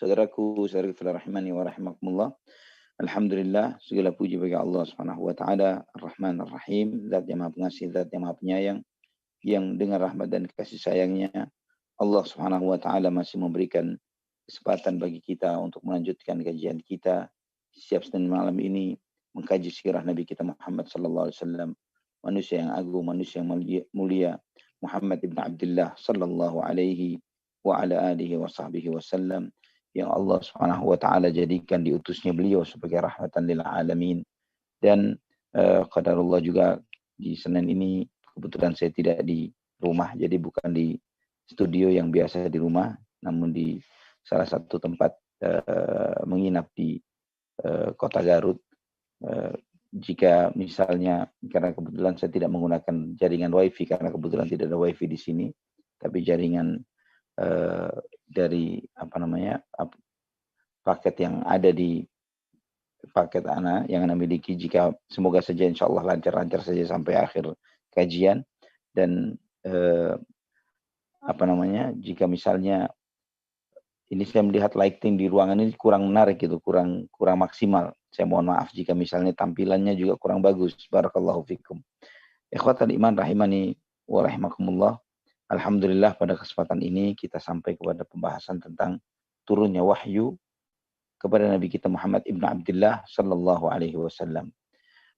Saudaraku, saudaraku fillah rahimani wa rahimakumullah. Alhamdulillah, segala puji bagi Allah Subhanahu wa taala, Ar-Rahman Ar-Rahim, Zat yang Maha Pengasih, Zat yang Maha Penyayang, yang dengan rahmat dan kasih sayangnya Allah Subhanahu wa taala masih memberikan kesempatan bagi kita untuk melanjutkan kajian kita setiap Senin malam ini mengkaji sirah Nabi kita Muhammad sallallahu alaihi wasallam, manusia yang agung, manusia yang mulia, Muhammad ibn Abdullah sallallahu alaihi wa ala alihi wa sahbihi wasallam, yang Allah Subhanahu wa taala jadikan diutusnya beliau sebagai rahmatan lil alamin. Dan qadarullah juga di Senin ini kebetulan saya tidak di rumah, jadi bukan di studio yang biasa di rumah, namun di salah satu tempat menginap di kota Garut. Jika misalnya, karena kebetulan saya tidak menggunakan jaringan wifi karena kebetulan tidak ada wifi di sini, tapi jaringan dari paket yang ada di paket yang Anda miliki, jika semoga saja insya Allah lancar-lancar saja sampai akhir kajian. Dan jika misalnya ini saya melihat lighting di ruangan ini kurang menarik gitu, kurang maksimal. Saya mohon maaf jika misalnya tampilannya juga kurang bagus. Barakallahu fikum. Ikhwatal iman rahimani wa rahimakumullah. Alhamdulillah pada kesempatan ini kita sampai kepada pembahasan tentang turunnya wahyu kepada Nabi kita Muhammad ibn Abdullah sallallahu alaihi wasallam.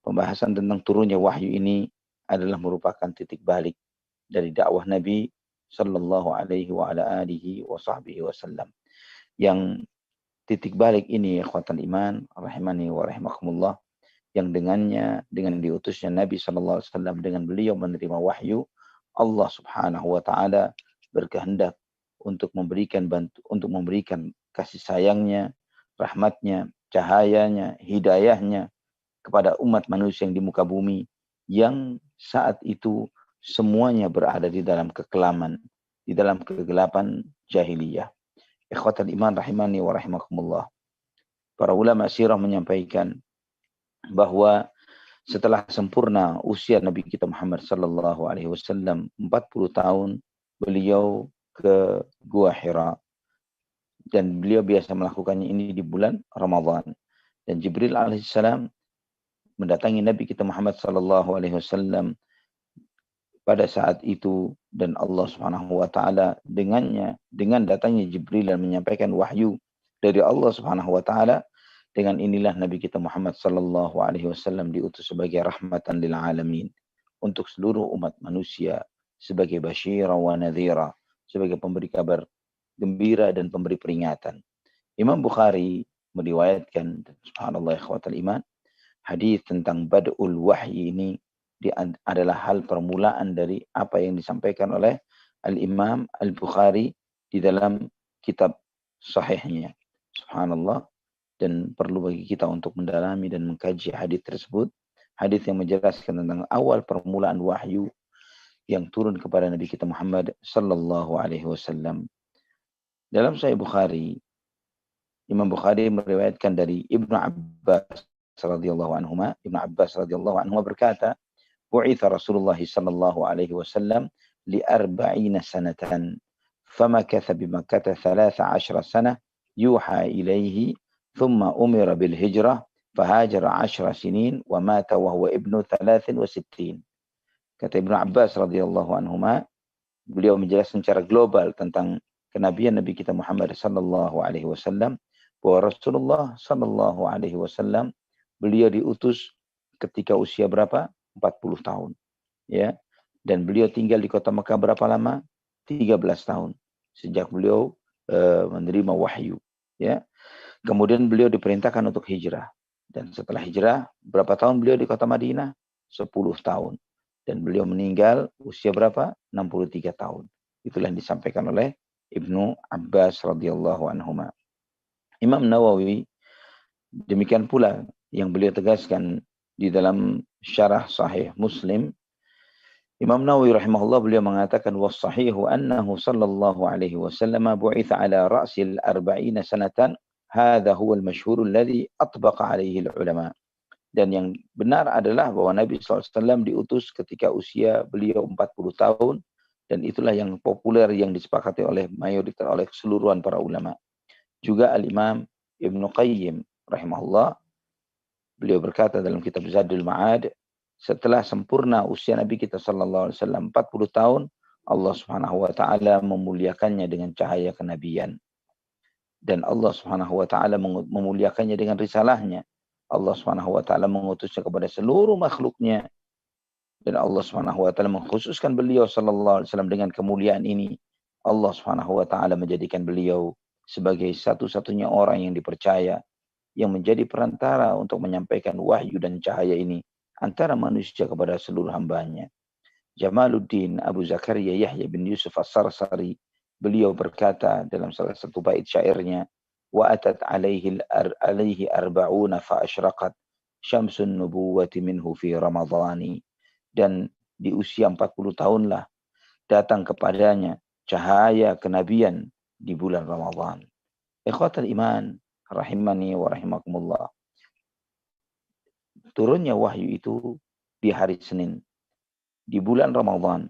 Pembahasan tentang turunnya wahyu ini adalah merupakan titik balik dari dakwah Nabi sallallahu alaihi wa ala alihi wa sahbihi wasallam. Yang titik balik ini ikhwatal iman rahimani wa rahimakumullah, yang dengan diutusnya Nabi sallallahu alaihi wasallam, dengan beliau menerima wahyu, Allah Subhanahu wa taala berkehendak untuk memberikan kasih sayangnya, rahmatnya, cahayanya, hidayahnya kepada umat manusia yang di muka bumi, yang saat itu semuanya berada di dalam kekelaman, di dalam kegelapan jahiliyah. Ikhwatal iman rahimani wa rahimakumullah. Para ulama sirah menyampaikan bahwa setelah sempurna usia Nabi kita Muhammad sallallahu alaihi wasallam 40 tahun, beliau ke Gua Hira, dan beliau biasa melakukannya ini di bulan Ramadan. Dan Jibril alaihissalam mendatangi Nabi kita Muhammad sallallahu alaihi wasallam pada saat itu, dan Allah Subhanahu wa taala dengan datangnya Jibril dan menyampaikan wahyu dari Allah Subhanahu wa taala, dengan inilah Nabi kita Muhammad sallallahu alaihi wasallam diutus sebagai rahmatan lil alamin, untuk seluruh umat manusia, sebagai basyira wa nadhira, sebagai pemberi kabar gembira dan pemberi peringatan. Imam Bukhari meriwayatkan, subhanallah ikhwatal iman, hadis tentang bad'ul wahyi ini adalah hal permulaan dari apa yang disampaikan oleh Al-Imam Al-Bukhari di dalam kitab sahihnya. Subhanallah. Dan perlu bagi kita untuk mendalami dan mengkaji hadis tersebut, hadis yang menjelaskan tentang awal permulaan wahyu yang turun kepada Nabi kita Muhammad sallallahu alaihi wasallam. Dalam Sahih Bukhari, Imam Bukhari meriwayatkan dari Ibnu Abbas radhiyallahu anhuma. Ibnu Abbas radhiyallahu anhuma berkata, "Bu'itha Rasulullah sallallahu alaihi wasallam li 40 sanatan, famakatha bi Makkah 13 sanah yuha ilaihi, thumma umira bil hijrah, fahajara 10 sinin wa mata wa huwa ibnu 63." Kata Ibnu Abbas radhiyallahu anhuma, beliau menjelaskan secara global tentang kenabian Nabi kita Muhammad sallallahu alaihi wasallam, bahwa Rasulullah sallallahu alaihi wasallam beliau diutus ketika usia berapa? 40 tahun. Ya. Dan beliau tinggal di kota Mekah berapa lama? 13 tahun. Sejak beliau menerima wahyu, ya. Kemudian beliau diperintahkan untuk hijrah. Dan setelah hijrah, berapa tahun beliau di kota Madinah? 10 tahun. Dan beliau meninggal usia berapa? 63 tahun. Itulah yang disampaikan oleh Ibnu Abbas radhiyallahu anhuma. Imam Nawawi demikian pula yang beliau tegaskan di dalam syarah Sahih Muslim. Imam Nawawi rahimahullah beliau mengatakan, was-sahihu annahu sallallahu alaihi wasallam bu'itha ala ra'sil 40 sanatan, hadha huwa al-masyhur alladhi atbaqa alaihi al-ulama. Dan yang benar adalah bahwa Nabi SAW diutus ketika usia beliau 40 tahun, dan itulah yang populer, yang disepakati oleh mayoritas, oleh keseluruhan para ulama. Juga Al-Imam Ibnu Qayyim rahimahullah, beliau berkata dalam kitab Zadul Ma'ad, setelah sempurna usia Nabi kita sallallahu alaihi wasallam 40 tahun, Allah Subhanahu wa taala memuliakannya dengan cahaya kenabian. Dan Allah Subhanahu wa taala memuliakannya dengan risalahnya. Allah Subhanahu wa taala mengutusnya kepada seluruh makhluknya. Dan Allah Subhanahu wa taala mengkhususkan beliau sallallahu alaihi wasallam dengan kemuliaan ini. Allah Subhanahu wa taala menjadikan beliau sebagai satu-satunya orang yang dipercaya yang menjadi perantara untuk menyampaikan wahyu dan cahaya ini antara manusia kepada seluruh hambanya. Jamaluddin Abu Zakaria Yahya bin Yusuf As-Sarsari, beliau berkata dalam salah satu bait syairnya, wa atat alaihi arba'una fa asyraqat syamsun nubuwati minhu fi ramadhani. Dan di usia 40 tahunlah datang kepadanya cahaya kenabian di bulan Ramadan. Ikhwatal iman rahimani wa rahimakumullah. Turunnya wahyu itu di hari Senin di bulan Ramadan,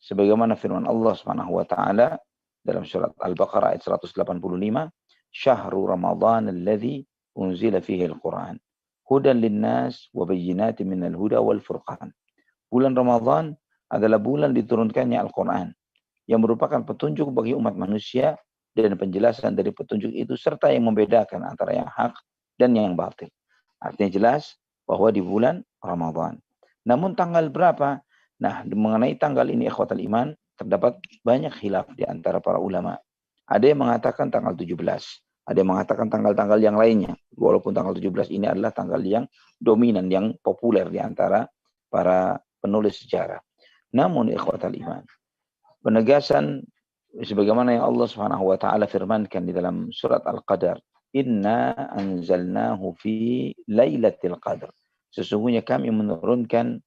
sebagaimana firman Allah Subhanahu wa taala dalam surat Al-Baqarah ayat 185, "Syahrul Ramadan alladzi unzila fihi al-Qur'an, hudan lin-nas wa bayyinatin minal huda wal furqan." Bulan Ramadan adalah bulan diturunkannya Al-Qur'an yang merupakan petunjuk bagi umat manusia dan penjelasan dari petunjuk itu serta yang membedakan antara yang hak dan yang batil. Artinya jelas bahwa di bulan Ramadan. Namun tanggal berapa? Nah, mengenai tanggal ini ikhwatal iman, terdapat banyak khilaf di antara para ulama. Ada yang mengatakan tanggal 17, ada yang mengatakan tanggal-tanggal yang lainnya. Walaupun tanggal 17 ini adalah tanggal yang dominan, yang populer di antara para penulis sejarah. Namun ikhwatal iman, penegasan sebagaimana yang Allah Subhanahu wa taala firmankan di dalam surat Al-Qadar, "Inna anzalnahu fi lailatul qadar." Sesungguhnya kami menurunkan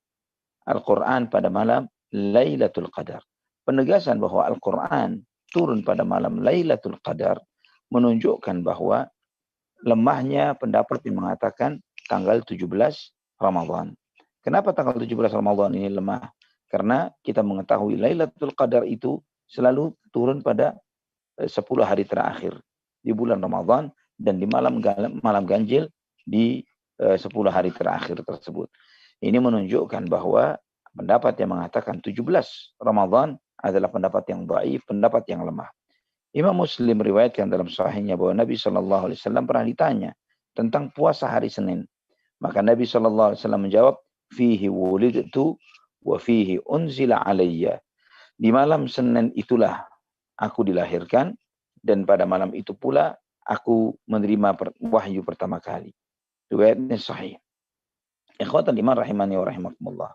Al-Quran pada malam Lailatul Qadar. Penegasan bahwa Al-Quran turun pada malam Lailatul Qadar menunjukkan bahwa lemahnya pendapat yang mengatakan tanggal 17 Ramadan. Kenapa tanggal 17 Ramadan ini lemah? Karena kita mengetahui Lailatul Qadar itu selalu turun pada 10 hari terakhir di bulan Ramadan dan di malam ganjil di 10 hari terakhir tersebut. Ini menunjukkan bahwa pendapat yang mengatakan 17 Ramadan adalah pendapat yang dhaif, pendapat yang lemah. Imam Muslim meriwayatkan dalam sahihnya bahwa Nabi SAW pernah ditanya tentang puasa hari Senin. Maka Nabi SAW menjawab, "Fihi wulidtu wa fihi unzila alayya." Di malam Senin itulah aku dilahirkan dan pada malam itu pula aku menerima wahyu pertama kali. Riwayatnya sahih. Ikhwatan iman rahimani wa rahimakumullah.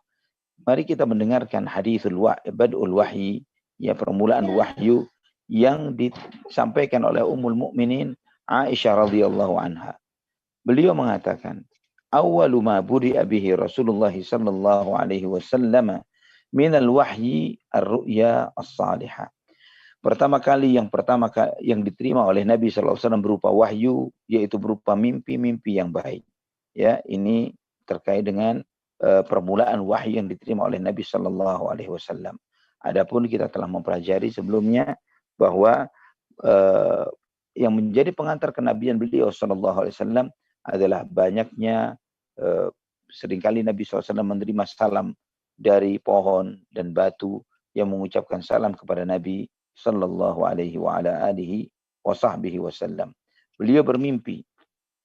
Mari kita mendengarkan hadithul bad'ul wahyi, ya permulaan wahyu yang disampaikan oleh Ummul Mukminin Aisyah radhiyallahu anha. Beliau mengatakan, "Awwalu ma buri'a bihi Rasulullah sallallahu alaihi wasallam min al-wahyi ar-ru'ya as-salihah." Pertama kali yang diterima oleh Nabi sallallahu alaihi wasallam berupa wahyu, yaitu berupa mimpi-mimpi yang baik. Ya, ini terkait dengan permulaan wahyu yang diterima oleh Nabi Shallallahu Alaihi Wasallam. Adapun kita telah mempelajari sebelumnya bahwa yang menjadi pengantar kenabian beliau Shallallahu Alaihi Wasallam adalah banyaknya seringkali Nabi SAW menerima salam dari pohon dan batu yang mengucapkan salam kepada Nabi Shallallahu Alaihi Wasallam. Beliau bermimpi.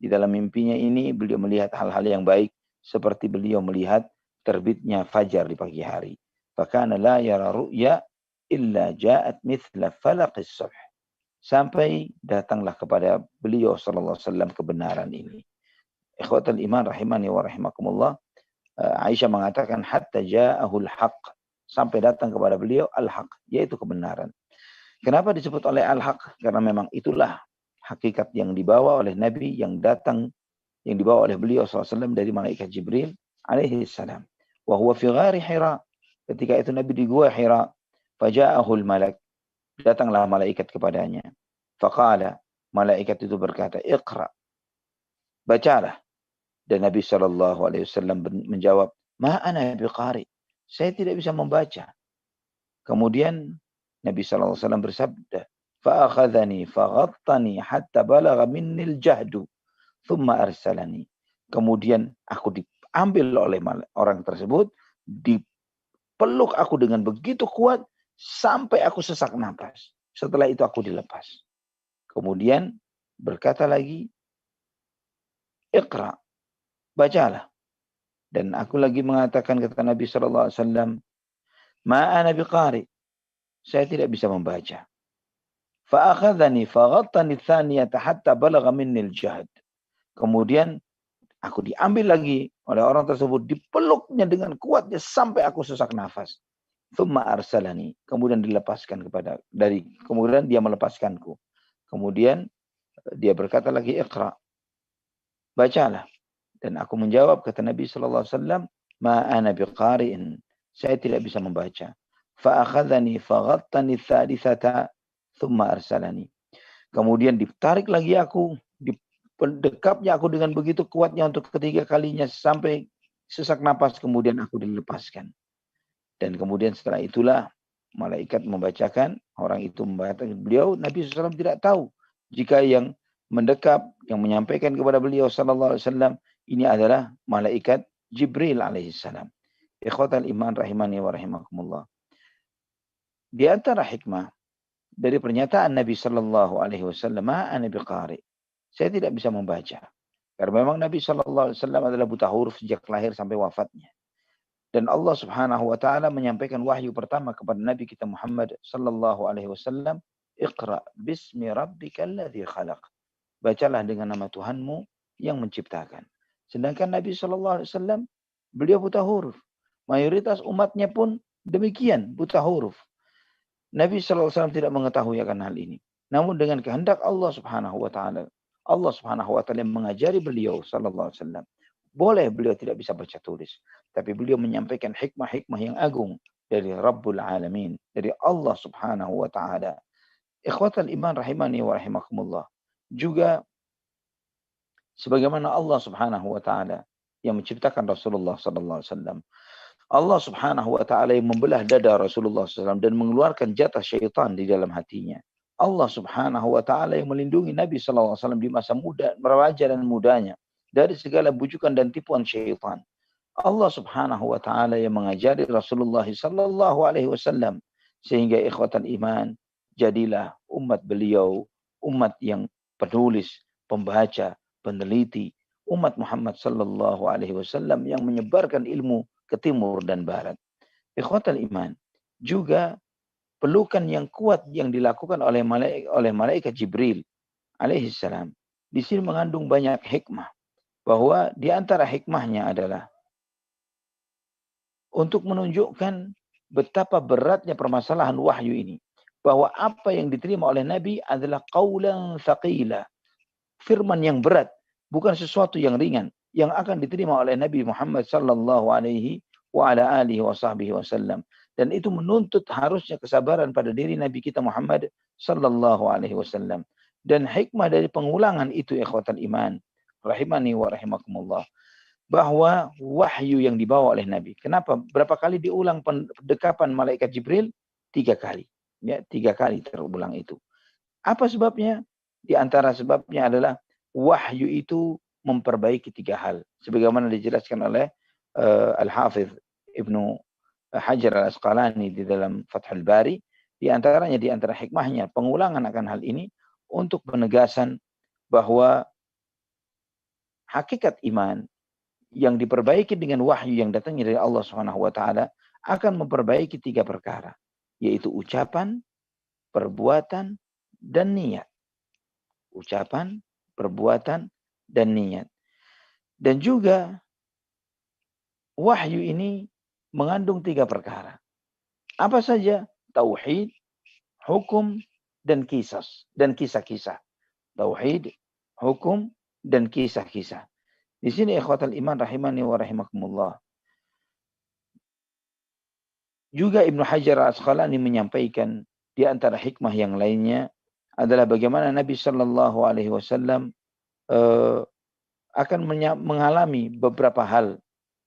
Di dalam mimpinya ini beliau melihat hal-hal yang baik seperti beliau melihat terbitnya fajar di pagi hari. Fakana la yara ru'ya illa ja'at mithla falaqis subh. Sampai datanglah kepada beliau sallallahu alaihi wasallam kebenaran ini. Ikhwatal iman rahimani wa rahimakumullah. Aisyah mengatakan hatta ja'ahul haq, sampai datang kepada beliau al-haq, yaitu kebenaran. Kenapa disebut oleh al-haq? Karena memang itulah hakikat yang dibawa oleh Nabi yang dibawa oleh beliau SAW dari malaikat Jibril alaihi salam. Wa huwa fi ghari Hira. Ketika itu Nabi di gua Hira. Faja'ahul malak. Datanglah malaikat kepadanya. Faqala. Malaikat itu berkata, "Iqra." Bacalah. Dan Nabi SAW menjawab, "Ma ana biqari." Saya tidak bisa membaca. Kemudian Nabi SAW bersabda, فأخذني فغطني حتى بلغ مني الجهد ثم أرسلني. Kemudian aku diambil oleh orang tersebut, dipeluk aku dengan begitu kuat sampai aku sesak napas. Setelah itu aku dilepas. Kemudian berkata lagi, Iqra, bacalah. Dan aku lagi mengatakan, kata Nabi SAW, Ma ana biqari, saya tidak bisa membaca. Fa'akhadhani faghattani thaniyata hatta balagha minni al-jahd. Kemudian aku diambil lagi oleh orang tersebut, dipeluknya dengan kuatnya sampai aku sesak nafas. Thumma arsalani, kemudian dilepaskan kemudian dia melepaskanku. Kemudian dia berkata lagi, Iqra, bacalah. Dan aku menjawab, kata Nabi SAW, Ma ana biqari'in, saya tidak bisa membaca. Fa'akhadhani faghattani thalithata thumma arsalani. Kemudian ditarik lagi aku, didekapnya aku dengan begitu kuatnya untuk ketiga kalinya sampai sesak napas, kemudian aku dilepaskan. Dan kemudian setelah itulah malaikat membacakan, orang itu membacakan, beliau Nabi SAW tidak tahu jika yang mendekap, yang menyampaikan kepada beliau SAW, ini adalah malaikat Jibril alaihissalam. Ikhwatal iman rahimani wa rahimakumullah. Di antara hikmah dari pernyataan Nabi sallallahu alaihi wasallam, "Ma ana biqari." Saya tidak bisa membaca. Karena memang Nabi sallallahu alaihi wasallam adalah buta huruf sejak lahir sampai wafatnya. Dan Allah Subhanahu wa taala menyampaikan wahyu pertama kepada Nabi kita Muhammad sallallahu alaihi wasallam, "Iqra bismi rabbikal ladzi khalaq." Bacalah dengan nama Tuhanmu yang menciptakan. Sedangkan Nabi sallallahu alaihi wasallam beliau buta huruf. Mayoritas umatnya pun demikian, buta huruf. Nabi SAW tidak mengetahui akan hal ini. Namun dengan kehendak Allah Subhanahu wa taala, Allah Subhanahu wa taala mengajari beliau sallallahu alaihi wasallam. Boleh beliau tidak bisa baca tulis, tapi beliau menyampaikan hikmah-hikmah yang agung dari Rabbul Alamin, dari Allah Subhanahu wa taala. Ikhwatal iman rahimani wa rahimakumullah. Juga sebagaimana Allah Subhanahu wa taala yang menciptakan Rasulullah sallallahu alaihi wasallam. Allah Subhanahu wa taala yang membelah dada Rasulullah SAW dan mengeluarkan jatah syaitan di dalam hatinya. Allah Subhanahu wa taala yang melindungi Nabi SAW di masa muda, remaja dan mudanya dari segala bujukan dan tipuan syaitan. Allah Subhanahu wa taala yang mengajari Rasulullah sallallahu alaihi wasallam sehingga ikhwatan iman, jadilah umat beliau umat yang penulis, pembaca, peneliti, umat Muhammad sallallahu alaihi wasallam yang menyebarkan ilmu ke timur dan barat. Ikhwatal iman, juga pelukan yang kuat yang dilakukan oleh malaikat Jibril alaihissalam di sini mengandung banyak hikmah, bahwa di antara hikmahnya adalah untuk menunjukkan betapa beratnya permasalahan wahyu ini, bahwa apa yang diterima oleh Nabi adalah qaulan thaqila, firman yang berat, bukan sesuatu yang ringan yang akan diterima oleh Nabi Muhammad sallallahu alaihi wa ala alihi wa sahbihi wasallam. Dan itu menuntut harusnya kesabaran pada diri Nabi kita Muhammad sallallahu alaihi wasallam. Dan hikmah dari pengulangan itu ikhwatal iman rahimani wa rahimakumullah, bahwa wahyu yang dibawa oleh Nabi, kenapa berapa kali diulang pendekapan malaikat Jibril? 3 kali. Ya, 3 kali terulang itu. Apa sebabnya? Di antara sebabnya adalah wahyu itu memperbaiki 3 hal. Sebagaimana dijelaskan oleh Al-Hafidh Ibnu Hajar Al-Asqalani di dalam Fathul Bari. Di antaranya, di antara hikmahnya, pengulangan akan hal ini untuk penegasan bahwa hakikat iman yang diperbaiki dengan wahyu yang datangnya dari Allah Subhanahu wa taala akan memperbaiki 3 perkara, yaitu ucapan, perbuatan, dan niat. Ucapan, perbuatan, dan niat. Dan juga wahyu ini mengandung 3 perkara. Apa saja? Tauhid, hukum, dan kisah-kisah. Tauhid, hukum, dan kisah-kisah. Di sini ikhwatal iman rahimani wa rahimakumullah. Juga Ibnu Hajar Al-Asqalani menyampaikan di antara hikmah yang lainnya adalah bagaimana Nabi sallallahu alaihi wasallam akan mengalami beberapa hal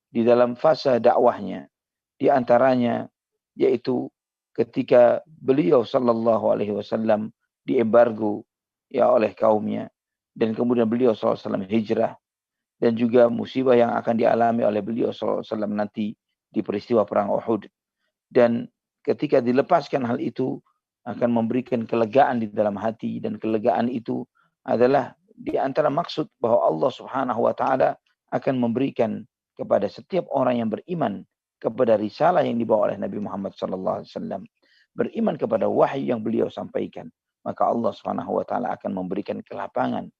di dalam fase dakwahnya. Di antaranya yaitu ketika beliau sallallahu alaihi wasallam diembargo ya oleh kaumnya, dan kemudian beliau SAW hijrah, dan juga musibah yang akan dialami oleh beliau SAW nanti di peristiwa perang Uhud. Dan ketika dilepaskan hal itu akan memberikan kelegaan di dalam hati, dan kelegaan itu adalah di antara maksud bahwa Allah Subhanahu wa taala akan memberikan kepada setiap orang yang beriman kepada risalah yang dibawa oleh Nabi Muhammad sallallahu alaihi wasallam, beriman kepada wahyu yang beliau sampaikan, maka Allah Subhanahu wa taala akan memberikan kelapangan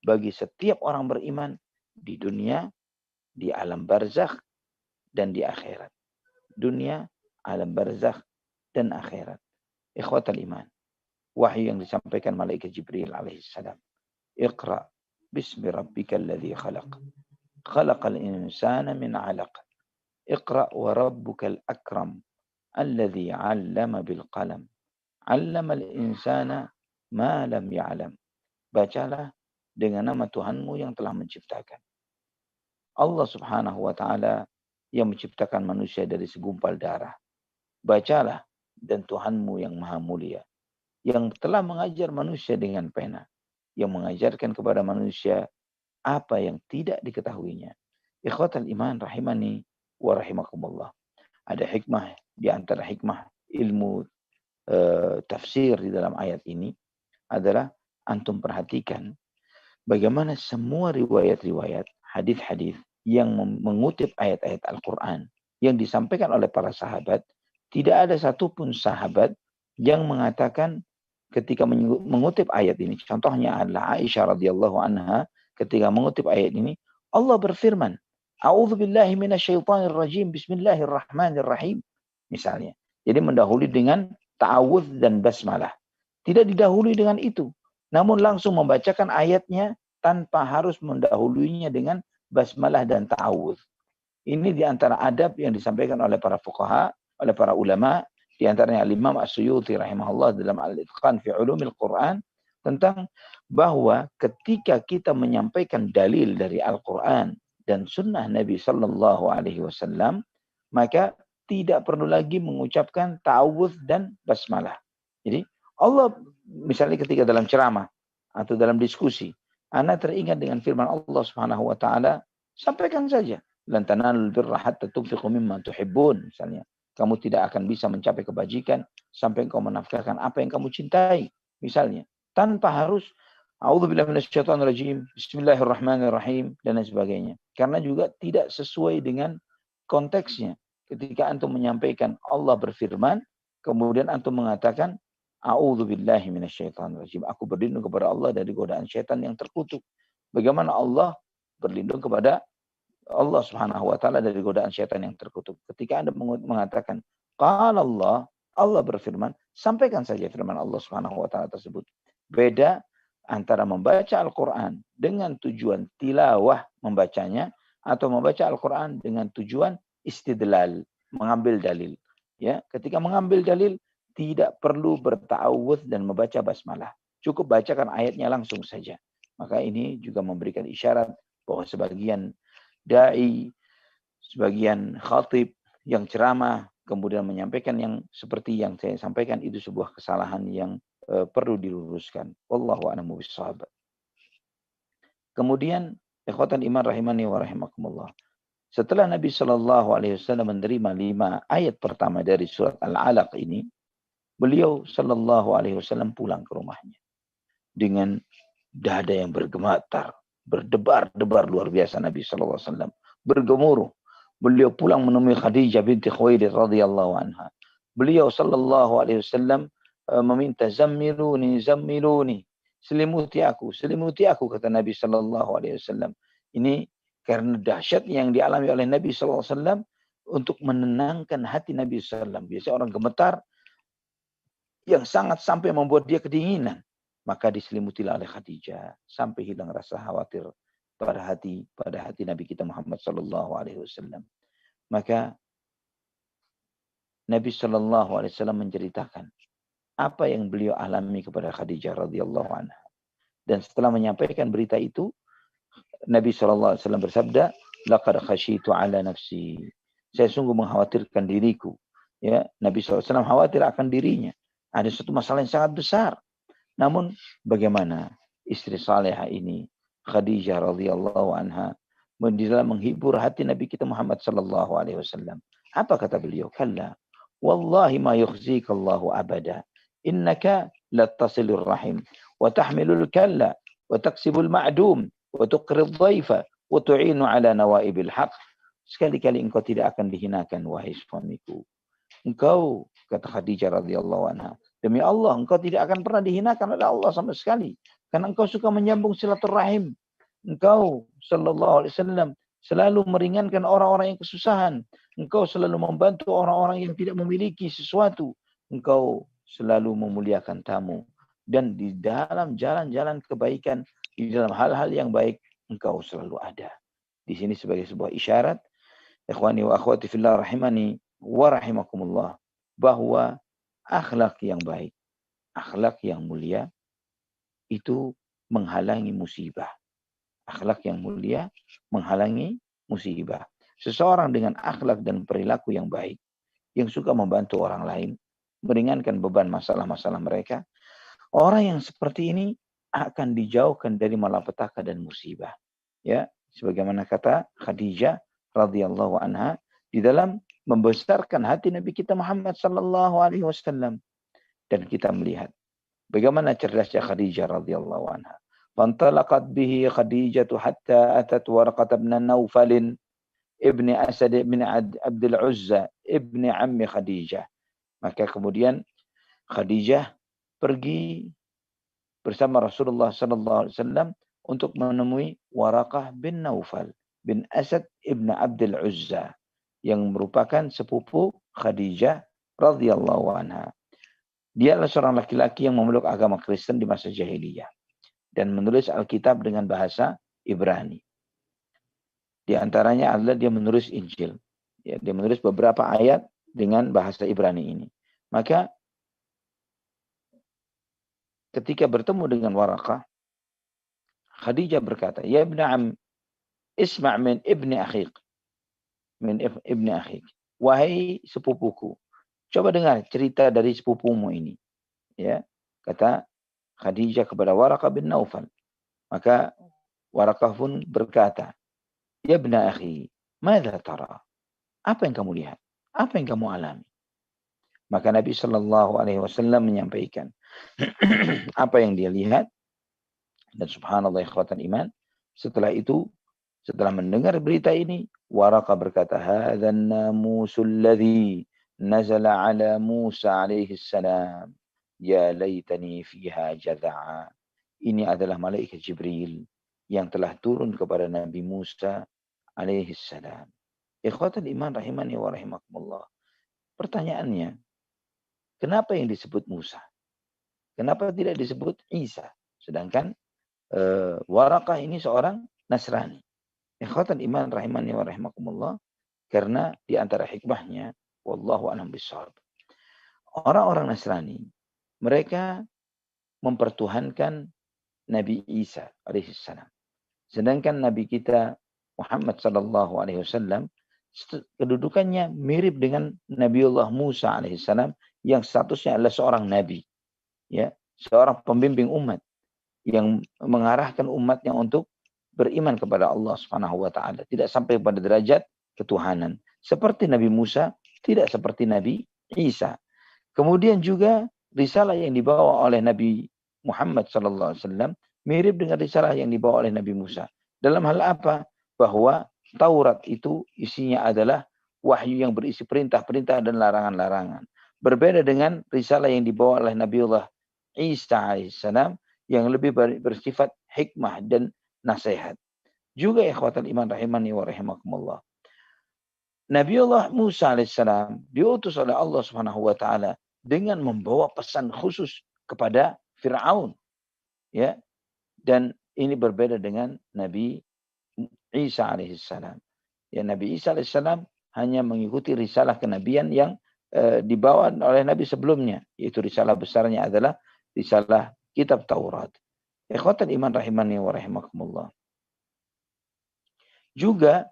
bagi setiap orang beriman di dunia, di alam barzakh, dan di akhirat. Dunia, alam barzakh, dan akhirat. Ikhwatal iman, wahyu yang disampaikan malaikat Jibril alaihissalam. Iqra bismi rabbikal ladzi khalaq. Khalaqal insana min 'alaq. Iqra wa rabbukal akram. Alladzi 'allama bil qalam. 'Allamal insana ma lam ya'lam. Bacalah dengan nama Tuhanmu yang telah menciptakan. Allah Subhanahu wa taala yang menciptakan manusia dari segumpal darah. Bacalah, dan Tuhanmu yang maha mulia, yang telah mengajar manusia dengan pena, yang mengajarkan kepada manusia apa yang tidak diketahuinya. Ikhwatal iman rahimani wa rahimakumullah. Ada hikmah di antara hikmah ilmu tafsir di dalam ayat ini adalah antum perhatikan bagaimana semua riwayat-riwayat, hadis-hadis yang mengutip ayat-ayat Al-Quran yang disampaikan oleh para sahabat, tidak ada satupun sahabat yang mengatakan ketika mengutip ayat ini, contohnya adalah Aisyah radhiyallahu anha ketika mengutip ayat ini, Allah berfirman, A'udzubillahi minasyaitonir rajim, bismillahirrahmanirrahim, misalnya. Jadi mendahului dengan ta'awudz dan basmalah. Tidak didahului dengan itu, namun langsung membacakan ayatnya tanpa harus mendahuluinya dengan basmalah dan ta'awudz. Ini di antara adab yang disampaikan oleh para fuqaha, oleh para ulama, di antaranya Al-Imam As-Suyuti rahimahullah dalam Al-Itqan fi Ulumil Quran, tentang bahwa ketika kita menyampaikan dalil dari Al-Quran dan sunnah Nabi sallallahu alaihi wasallam, maka tidak perlu lagi mengucapkan ta'awudz dan basmalah. Jadi Allah misalnya ketika dalam ceramah atau dalam diskusi, ana teringat dengan firman Allah Subhanahu wa taala, sampaikan saja, lan tanalul birra hatta tunfiqu mimma tuhibbun, misalnya. Kamu tidak akan bisa mencapai kebajikan sampai engkau menafkahkan apa yang kamu cintai, misalnya. Tanpa harus a'udzubillahi minasyaitonirrajim, bismillahirrahmanirrahim, dan lain sebagainya. Karena juga tidak sesuai dengan konteksnya. Ketika antum menyampaikan Allah berfirman, kemudian antum mengatakan a'udzubillahi minasyaitonirrajim, aku berlindung kepada Allah dari godaan syaitan yang terkutuk. Bagaimana Allah berlindung kepada Allah Subhanahu wa taala dari godaan syaitan yang terkutuk? Ketika Anda mengatakan qala Allah, Allah berfirman, sampaikan saja firman Allah Subhanahu wa taala tersebut. Beda antara membaca Al-Qur'an dengan tujuan tilawah membacanya, atau membaca Al-Qur'an dengan tujuan istidlal, mengambil dalil. Ya, ketika mengambil dalil tidak perlu berta'awudz dan membaca basmalah. Cukup bacakan ayatnya langsung saja. Maka ini juga memberikan isyarat bahwa sebagian dai, sebagian khatib yang ceramah kemudian menyampaikan yang seperti yang saya sampaikan, itu sebuah kesalahan yang perlu diluruskan. Wallahu a'lamu bishawab. Kemudian ikhwatan iman rahimani wa rahimakumullah. Setelah Nabi Shallallahu alaihi wasallam menerima 5 ayat pertama dari surat Al-Alaq ini, beliau Shallallahu alaihi wasallam pulang ke rumahnya dengan dada yang bergemetar, berdebar-debar luar biasa. Nabi SAW bergemuruh. Beliau pulang menemui Khadijah binti Khuwailid radhiyallahu anha. Beliau sallallahu alaihi wasallam meminta zammiluni, selimuti aku, kata Nabi sallallahu alaihi wasallam. Ini karena dahsyat yang dialami oleh Nabi sallallahu alaihi wasallam untuk menenangkan hati Nabi sallallahu alaihi wasallam. Biasanya orang gemetar yang sangat sampai membuat dia kedinginan. Maka diselimutilah oleh Khadijah sampai hilang rasa khawatir pada hati Nabi kita Muhammad sallallahu alaihi wasallam. Maka Nabi sallallahu alaihi wasallam menceritakan apa yang beliau alami kepada Khadijah radhiyallahu anha. Dan setelah menyampaikan berita itu, Nabi sallallahu alaihi wasallam bersabda, "Laqad khasyitu ala nafsi." Saya sungguh mengkhawatirkan diriku. Ya, Nabi sallallahu alaihi wasallam khawatir akan dirinya. Ada satu masalah yang sangat besar. Namun bagaimana istri salehah ini, Khadijah radhiyallahu anha, di dalam menghibur hati Nabi kita Muhammad sallallahu alaihi wasallam. Apa kata beliau? Kalla, wallahi ma yukhzika Allahu abada. Innaka lattasilur rahim wa tahmilul kalla wa taksibul ma'dum wa tuqrid dhaifa wa tu'inu ala nawaibil haq. Sekali-kali engkau tidak akan dihinakan wahai suamiku. Engkau, kata Khadijah radhiyallahu anha, demi Allah, engkau tidak akan pernah dihinakan oleh Allah sama sekali. Karena engkau suka menyambung silaturahim. Engkau, sallallahu alaihi wasallam, selalu meringankan orang-orang yang kesusahan. Engkau selalu membantu orang-orang yang tidak memiliki sesuatu. Engkau selalu memuliakan tamu. Dan di dalam jalan-jalan kebaikan, di dalam hal-hal yang baik, engkau selalu ada. Di sini sebagai sebuah isyarat, ikhwani wa akhwati fillah rahimani wa rahimakumullah, bahwa akhlak yang baik, akhlak yang mulia itu menghalangi musibah. Akhlak yang mulia menghalangi musibah. Seseorang dengan akhlak dan perilaku yang baik, yang suka membantu orang lain, meringankan beban masalah-masalah mereka, orang yang seperti ini akan dijauhkan dari malapetaka dan musibah. Ya, sebagaimana kata Khadijah radhiyallahu anha di dalam membesarkan hati Nabi kita Muhammad sallallahu alaihi wasallam, dan kita melihat bagaimana cerdasnya Khadijah radhiyallahu anha. Fantalaqat bihi Khadijah hatta atat Warqah bin Naufal ibni Asad ibn Abdul Uzza ibni ammi Khadijah. Maka kemudian Khadijah pergi bersama Rasulullah sallallahu alaihi wasallam untuk menemui Waraqah bin Naufal bin Asad ibn Abdul Uzza yang merupakan sepupu Khadijah radhiyallahu anha. Dia adalah seorang laki-laki yang memeluk agama Kristen di masa jahiliyah dan menulis Alkitab dengan bahasa Ibrani. Di antaranya adalah dia menulis Injil. Ya, dia menulis beberapa ayat dengan bahasa Ibrani ini. Maka ketika bertemu dengan Waraqah, Khadijah berkata, "Ya ibn am, isma' min ibni akhik." Min ibni akhik. Wahai sepupuku, coba dengar cerita dari sepupumu ini. Ya, kata Khadijah kepada Waraqah bin Naufal. Maka Waraqah pun berkata, "Ya ibn akhi, madza tara?" Apa yang kamu lihat? Apa yang kamu alami? Maka Nabi sallallahu alaihi wasallam menyampaikan apa yang dia lihat. Dan subhanallah ikhwatan iman, setelah itu, setelah mendengar berita ini, Waraqah berkata, "Hadzan namusul ladzi nazala ala Musa alaihi salam. Ya laitani fiha jad'a." Ini adalah malaikat Jibril yang telah turun kepada Nabi Musa alaihi salam. Ikhwatan iman rahimani wa rahimakumullah. Pertanyaannya, kenapa yang disebut Musa? Kenapa tidak disebut Isa? Sedangkan Waraqah ini seorang Nasrani. Ikhwatan iman rahimani wa rahimakumullah, karena di antara hikmahnya, wallahu a'lam bishawab, orang-orang Nasrani mereka mempertuhankan Nabi Isa alaihissalam. Sedangkan Nabi kita Muhammad sallallahu alaihi wasallam kedudukannya mirip dengan Nabiullah Musa alaihissalam yang statusnya adalah seorang nabi, ya, seorang pembimbing umat yang mengarahkan umatnya untuk beriman kepada Allah Subhanahu wa taala, tidak sampai pada derajat ketuhanan. Seperti Nabi Musa, tidak seperti Nabi Isa. Kemudian juga risalah yang dibawa oleh Nabi Muhammad sallallahu alaihi wasallam mirip dengan risalah yang dibawa oleh Nabi Musa. Dalam hal apa? Bahwa Taurat itu isinya adalah wahyu yang berisi perintah-perintah dan larangan-larangan. Berbeda dengan risalah yang dibawa oleh Nabiullah Isa alaihissalam yang lebih bersifat hikmah dan nasihat. Juga ikhwatal iman rahimani wa rahimakumullah, Nabiullah Musa alaihissalam diutus oleh Allah Subhanahu wa taala dengan membawa pesan khusus kepada Firaun, ya. Dan ini berbeda dengan Nabi Isa alaihissalam. Ya, Nabi Isa alaihissalam hanya mengikuti risalah kenabian yang dibawa oleh nabi sebelumnya, yaitu risalah besarnya adalah risalah kitab Taurat. Ikhwatan iman rahimani wa rahimakumullah. Juga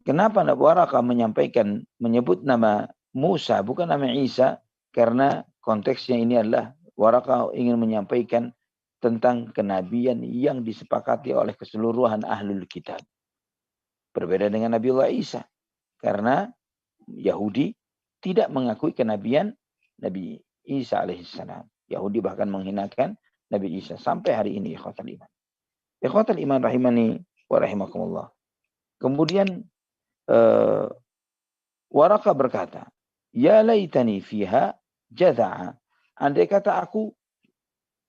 kenapa Nabi Waraqah menyebut nama Musa bukan nama Isa, karena konteksnya ini adalah Waraqah ingin menyampaikan tentang kenabian yang disepakati oleh keseluruhan ahlul kitab. Berbeda dengan Nabiullah Isa. Karena Yahudi tidak mengakui kenabian Nabi Isa alaihissalam. Yahudi bahkan menghinakan Nabi Isa sampai hari ini. Ikhwatal iman. Ikhwatal iman rahimani wa rahimakumullah. Kemudian Waraqah berkata, ya laitani fiha jada'a. Andai kata aku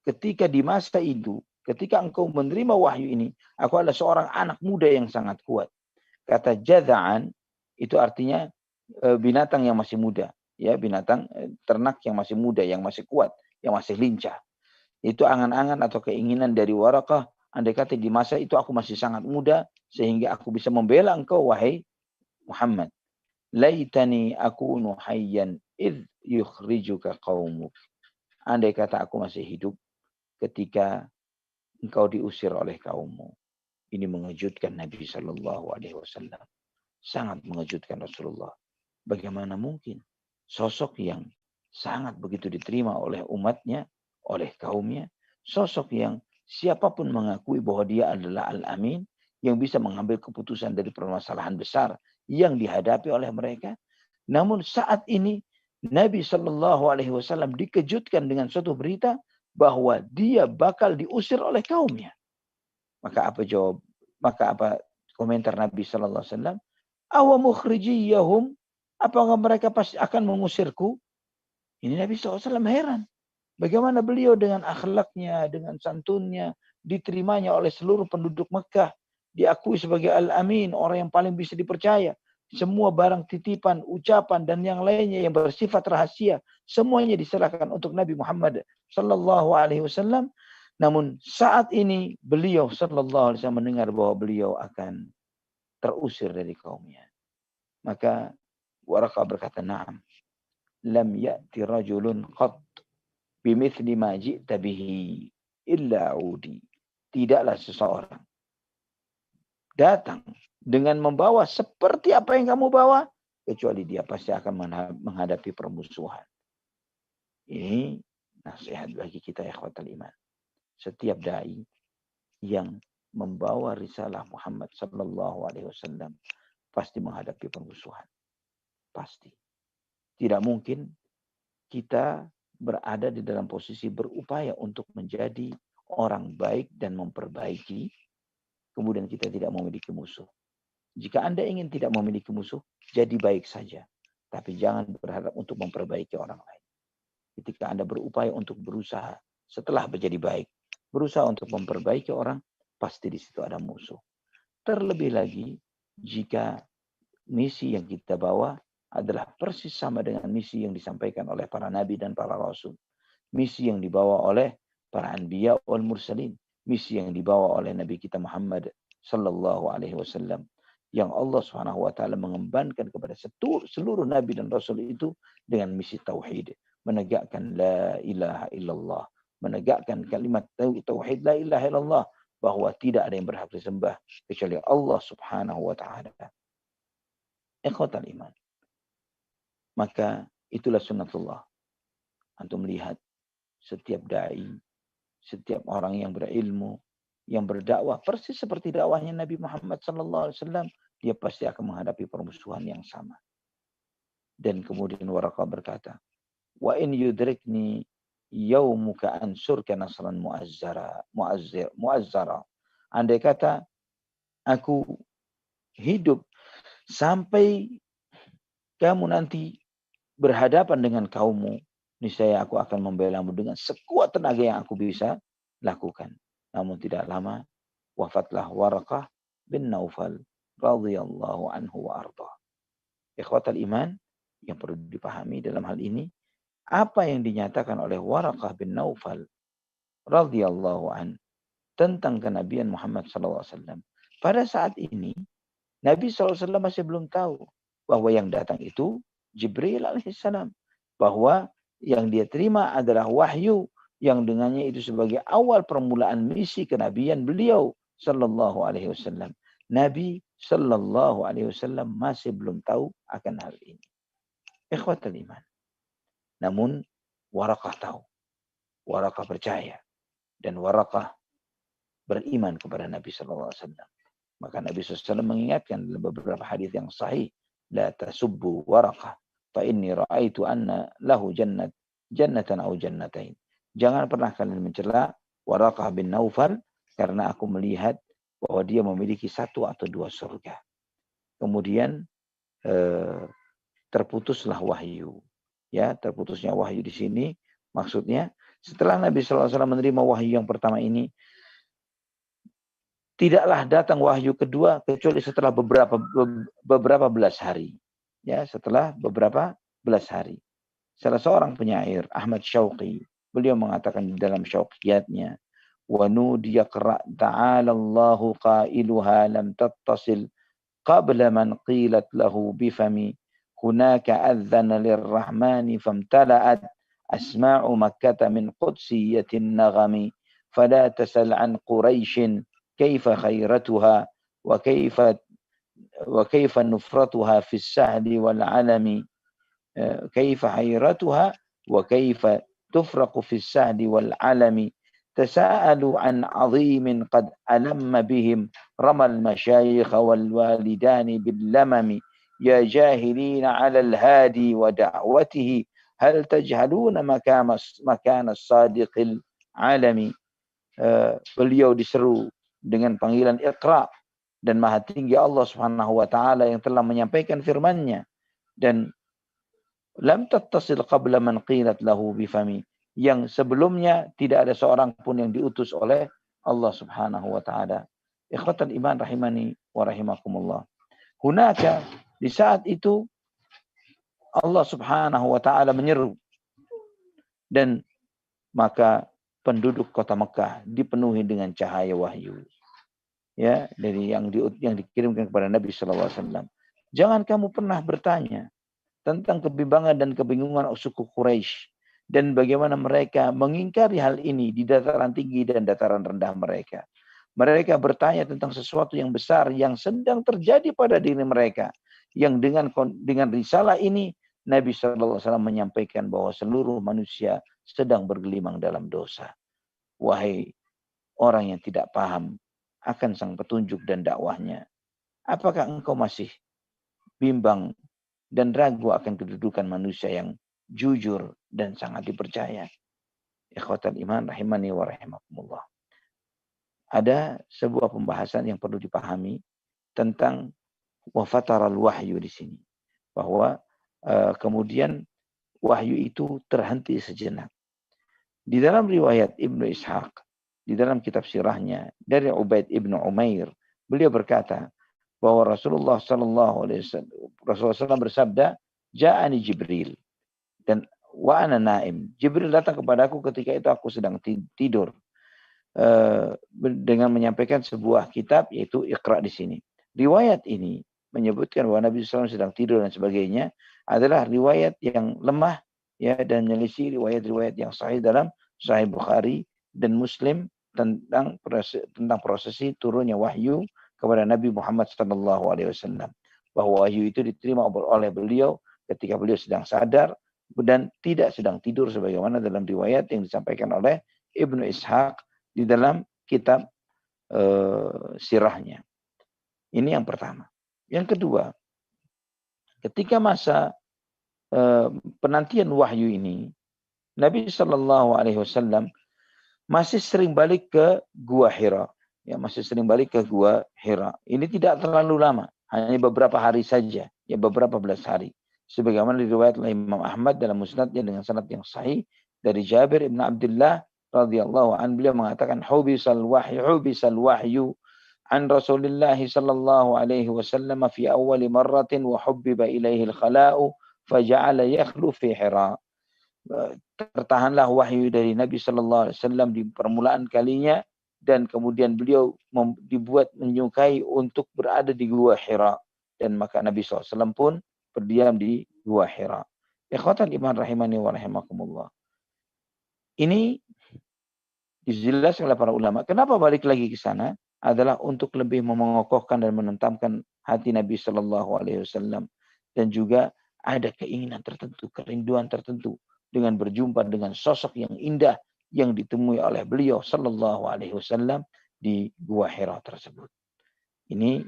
ketika di masa itu, ketika engkau menerima wahyu ini, aku adalah seorang anak muda yang sangat kuat. Kata jada'an itu artinya binatang yang masih muda, ya, binatang ternak yang masih muda, yang masih kuat, yang masih lincah. Itu angan-angan atau keinginan dari Waraqah, andai kata di masa itu aku masih sangat muda sehingga aku bisa membela engkau wahai Muhammad. Laitani akunu hayyan idh yukhrijuka qaumuk. Andai kata aku masih hidup ketika engkau diusir oleh kaummu. Ini mengejutkan Nabi Shallallahu Alaihi Wasallam. Sangat mengejutkan Rasulullah. Bagaimana mungkin sosok yang sangat begitu diterima oleh umatnya, oleh kaumnya, sosok yang siapapun mengakui bahwa dia adalah Al-Amin, yang bisa mengambil keputusan dari permasalahan besar yang dihadapi oleh mereka. Namun saat ini Nabi Shallallahu Alaihi Wasallam dikejutkan dengan suatu berita bahwa dia bakal diusir oleh kaumnya. Maka apa komentar Nabi Shallallahu Alaihi Wasallam? Awa mukhrijiyahum, apakah mereka pasti akan mengusirku? Ini Nabi SAW heran. Bagaimana beliau dengan akhlaknya, dengan santunnya, diterimanya oleh seluruh penduduk Mekah. Diakui sebagai Al-Amin, orang yang paling bisa dipercaya. Semua barang titipan, ucapan, dan yang lainnya yang bersifat rahasia, semuanya diserahkan untuk Nabi Muhammad Sallallahu Alaihi Wasallam. Namun saat ini beliau Sallallahu Alaihi Wasallam mendengar bahwa beliau akan terusir dari kaumnya. Maka Waraqah berkata, "Na'am, lam ya'ti rajulun qat bimithli ma ji'ta bihi illa udi." Tidaklah seseorang datang dengan membawa seperti apa yang kamu bawa, kecuali dia pasti akan menghadapi permusuhan. Ini nasihat bagi kita ikhwatal iman. Setiap dai yang membawa risalah Muhammad sallallahu alaihi wasallam pasti menghadapi permusuhan. Pasti. Tidak mungkin kita berada di dalam posisi berupaya untuk menjadi orang baik dan memperbaiki, kemudian kita tidak memiliki musuh. Jika Anda ingin tidak memiliki musuh, jadi baik saja. Tapi jangan berharap untuk memperbaiki orang lain. Ketika Anda berupaya untuk berusaha setelah menjadi baik, berusaha untuk memperbaiki orang, pasti di situ ada musuh. Terlebih lagi jika misi yang kita bawa adalah persis sama dengan misi yang disampaikan oleh para nabi dan para rasul. Misi yang dibawa oleh para anbiya wal mursalin. Misi yang dibawa oleh Nabi kita Muhammad sallallahu alaihi wasallam. Yang Allah Subhanahu wa taala mengembankan kepada seluruh nabi dan rasul itu dengan misi tauhid, menegakkan la ilaha illallah, menegakkan kalimat tauhid la ilaha illallah, bahwa tidak ada yang berhak disembah kecuali Allah Subhanahu wa taala. Ikhwatal iman. Maka itulah sunnatullah. Antum melihat setiap dai, setiap orang yang berilmu, yang berdakwah persis seperti dakwahnya Nabi Muhammad sallallahu alaihi wasallam, dia pasti akan menghadapi permusuhan yang sama. Dan kemudian Waraqah berkata, "Wa in yudrikni yaumuka ansurka nasran muazzara." Andai kata aku hidup sampai kamu nanti berhadapan dengan kaummu, niscaya aku akan membelamu dengan sekuat tenaga yang aku bisa lakukan. Namun tidak lama wafatlah Waraqah bin Naufal radhiyallahu anhu wa arda. Ikhwatal iman, yang perlu dipahami dalam hal ini, apa yang dinyatakan oleh Waraqah bin Naufal radhiyallahu an tentang kenabian Muhammad sallallahu alaihi wasallam. Pada saat ini Nabi sallallahu alaihi wasallam masih belum tahu bahwa yang datang itu Jibril alaihissalam, bahwa yang dia terima adalah wahyu yang dengannya itu sebagai awal permulaan misi kenabian beliau sallallahu alaihi wasallam. Nabi sallallahu alaihi wasallam masih belum tahu akan hal ini. Ikhwatul iman. Namun Waraqah tahu. Waraqah percaya dan Waraqah beriman kepada Nabi sallallahu alaihi wasallam. Maka Nabi SAW mengingatkan dalam beberapa hadis yang sahih, la tasubbu Waraqah fa inni ra'aitu anna lahu jannatan aw jannatain. Jangan pernah kalian mencela Waraqah bin Naufal karena aku melihat bahwa dia memiliki satu atau dua surga. Kemudian terputuslah wahyu. Ya, terputusnya wahyu di sini maksudnya setelah Nabi SAW menerima wahyu yang pertama ini, tidaklah datang wahyu kedua kecuali setelah beberapa belas hari. Ya, setelah beberapa belas hari. Salah seorang penyair, Ahmad Syauqi, beliau mengatakan di dalam syauqiyatnya, wa nudiya qra' ta'ala Allahu qailuha lam tattasil qabla man qilat lahu bifami hunaka adzana lirrahmani famtala'at asma'u makkata min qudsiyatin nagami fala tasal an quraishin kaifa khairatuha wa kaifa nufratuha fi as-sahli wal 'alami kaifa khairatuha wa kaifa tufraqu fi as-sahli wal 'alami تساءلوا عن عظيم قد ألم بهم رمى المشايخ والوالدان باللمم يا جاهلين على الهادي ودعوته هل تجهلون مكان الصادق العالمي. Beliau diseru dengan panggilan Iqra, dan maha tinggi Allah Subhanahu wa taala yang telah menyampaikan firman-Nya, dan lam tattasil qabla man qilat lahu bifami, yang sebelumnya tidak ada seorang pun yang diutus oleh Allah Subhanahu wa taala. Ikhwatal iman rahimani wa rahimakumullah. Hunaka, di saat itu Allah Subhanahu wa taala menyeru, dan maka penduduk kota Mekah dipenuhi dengan cahaya wahyu. Ya, dari yang dikirimkan kepada Nabi sallallahu alaihi wasallam. Jangan kamu pernah bertanya tentang kebimbangan dan kebingungan suku Quraisy dan bagaimana mereka mengingkari hal ini di dataran tinggi dan dataran rendah mereka. Mereka bertanya tentang sesuatu yang besar yang sedang terjadi pada diri mereka. Yang dengan risalah ini, Nabi SAW menyampaikan bahwa seluruh manusia sedang bergelimang dalam dosa. Wahai orang yang tidak paham akan sang petunjuk dan dakwahnya, apakah engkau masih bimbang dan ragu akan kedudukan manusia yang jujur dan sangat dipercaya? Ikhwatal iman rahimani wa rahimakumullah. Ada sebuah pembahasan yang perlu dipahami tentang wafataral wahyu di sini, bahwa kemudian wahyu itu terhenti sejenak. Di dalam riwayat Ibnu Ishaq, di dalam kitab sirahnya dari Ubaid ibnu Umair, beliau berkata bahwa Rasulullah SAW bersabda, "Ja'ani Jibril." Dan wa ana naim. Jibril datang kepadaku ketika itu aku sedang tidur. Dengan menyampaikan sebuah kitab, yaitu Iqra di sini. Riwayat ini menyebutkan bahwa Nabi SAW sedang tidur dan sebagainya adalah riwayat yang lemah, ya, dan menyelisih riwayat-riwayat yang sahih dalam Sahih Bukhari dan Muslim tentang prosesi turunnya wahyu kepada Nabi Muhammad SAW. Bahwa wahyu itu diterima oleh beliau ketika beliau sedang sadar dan tidak sedang tidur, sebagaimana dalam riwayat yang disampaikan oleh Ibnu Ishaq di dalam kitab sirahnya. Ini yang pertama. Yang kedua, ketika masa penantian wahyu ini, Nabi SAW masih sering balik ke Gua Hira. Ya, masih sering balik ke Gua Hira. Ini tidak terlalu lama, hanya beberapa hari saja, ya, beberapa belas hari. Sebagaimana diriwayatkan oleh Imam Ahmad dalam musnadnya dengan sanad yang sahih dari Jabir ibn Abdullah radhiyallahu anhu, beliau mengatakan hubisal wahyu an Rasulillah sallallahu alaihi wasallam fi awal marratin wa hubbiba ilaihi al-khala'u faja'ala yakhlu fi Hira. Tertahanlah wahyu dari Nabi sallallahu alaihi wasallam di permulaan kalinya, dan kemudian beliau dibuat menyukai untuk berada di Gua Hira, dan maka Nabi SAW pun berdiam di Gua Hira. Ikhwatan iman rahimani wa rahimakumullah. Ini dijelaskan oleh para ulama. Kenapa balik lagi ke sana? Adalah untuk lebih mengokohkan dan menentamkan hati Nabi Sallallahu Alaihi Wasallam, dan juga ada keinginan tertentu, kerinduan tertentu dengan berjumpa dengan sosok yang indah yang ditemui oleh beliau sallallahu alaihi wasallam di Gua Hira tersebut. Ini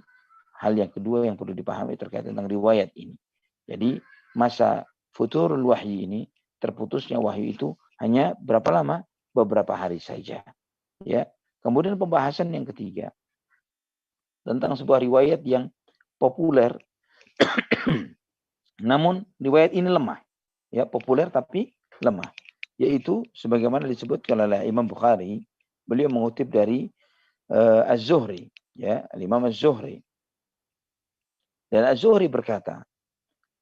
hal yang kedua yang perlu dipahami terkait tentang riwayat ini. Jadi masa futurul wahyi ini, terputusnya wahyu itu hanya berapa lama? Beberapa hari saja. Ya. Kemudian pembahasan yang ketiga tentang sebuah riwayat yang populer, namun riwayat ini lemah. Ya, populer tapi lemah. Yaitu sebagaimana disebutkan oleh Imam Bukhari, beliau mengutip dari Az-Zuhri, ya, Imam Az-Zuhri. Dan Az-Zuhri berkata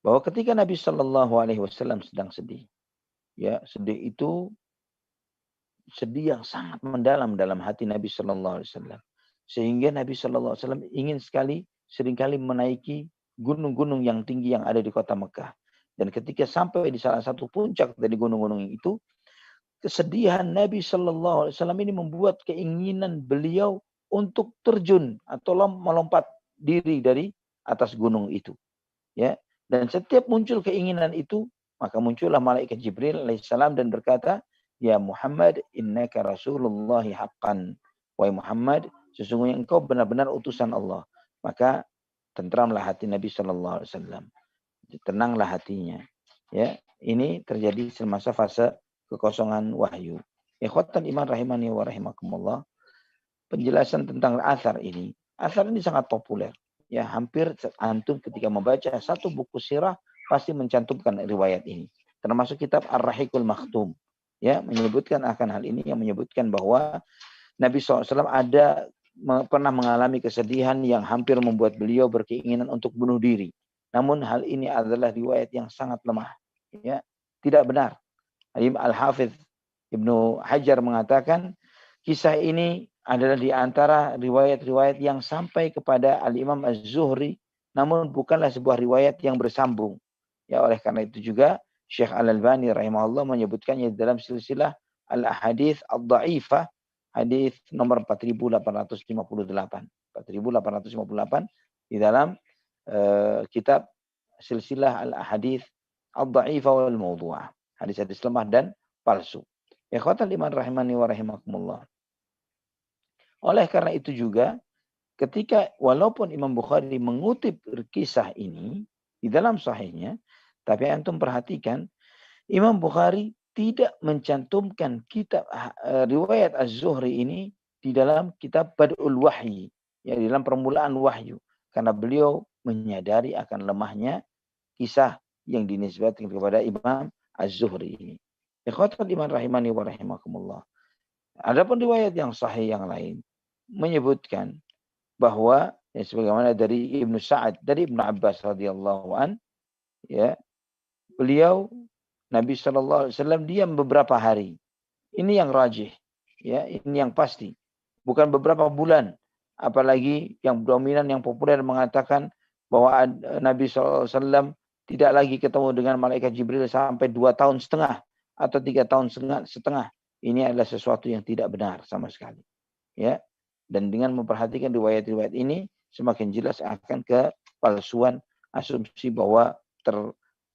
bahwa ketika Nabi Shallallahu Alaihi Wasallam sedang sedih, ya, sedih itu sedih yang sangat mendalam dalam hati Nabi Shallallahu Alaihi Wasallam, sehingga Nabi Shallallahu Alaihi Wasallam ingin seringkali menaiki gunung-gunung yang tinggi yang ada di kota Mekah. Dan ketika sampai di salah satu puncak dari gunung-gunung itu, kesedihan Nabi Shallallahu Alaihi Wasallam ini membuat keinginan beliau untuk terjun atau melompat diri dari atas gunung itu. Ya, dan setiap muncul keinginan itu, maka muncullah malaikat Jibril alaihissalam dan berkata, ya Muhammad, innaka Rasulullah haqqan. Wahai Muhammad, sesungguhnya engkau benar-benar utusan Allah. Maka tentramlah hati Nabi Shallallahu Alaihi Wasallam, tenanglah hatinya. Ya, ini terjadi semasa fase kekosongan wahyu. Ikhwatan iman rahimani wa rahimakumullah. Penjelasan tentang asar ini sangat populer. Ya, hampir antum ketika membaca satu buku sirah pasti mencantumkan riwayat ini. Termasuk kitab Ar-Rahiqul Makhtum. Ya, menyebutkan akan hal ini, yang menyebutkan bahwa Nabi SAW pernah mengalami kesedihan yang hampir membuat beliau berkeinginan untuk bunuh diri. Namun hal ini adalah riwayat yang sangat lemah. Ya, tidak benar. Al-Hafidh Ibnu Hajar mengatakan kisah ini adalah di antara riwayat-riwayat yang sampai kepada Al-Imam Az-Zuhri, namun bukanlah sebuah riwayat yang bersambung. Ya, oleh karena itu juga Syekh Al-Albani rahimahullah menyebutkannya dalam silsilah Al-Ahadits Ad-Dha'ifah, hadis nomor 4858. 4858 di dalam kitab silsilah Al-Ahadits Ad-Dha'ifah wal Mawdu'ah. Hadis-hadis lemah dan palsu. Ikhwatal iman rahimani wa rahimakumullah. Oleh karena itu juga ketika walaupun Imam Bukhari mengutip kisah ini di dalam sahihnya, tapi antum perhatikan Imam Bukhari tidak mencantumkan kitab riwayat Az-Zuhri ini di dalam kitab Bad'ul Wahyi, ya, di dalam permulaan wahyu, karena beliau menyadari akan lemahnya kisah yang dinisbatkan kepada Imam Az-Zuhri ini. Ikhwatul iman rahimani wa rahimakumullah. Adapun riwayat yang sahih yang lain menyebutkan bahwa ya, sebagaimana dari Ibnu Sa'ad, dari Ibnu Abbas radhiyallahu an, ya, beliau Nabi sallallahu alaihi wasallam diam beberapa hari. Ini yang rajih, ya, ini yang pasti. Bukan beberapa bulan. Apalagi yang dominan, yang populer mengatakan bahwa Nabi sallallahu alaihi wasallam tidak lagi ketemu dengan malaikat Jibril sampai 2 tahun setengah atau 3 tahun setengah. Ini adalah sesuatu yang tidak benar sama sekali. Ya. Dan dengan memperhatikan riwayat-riwayat ini, semakin jelas akan kepalsuan asumsi bahwa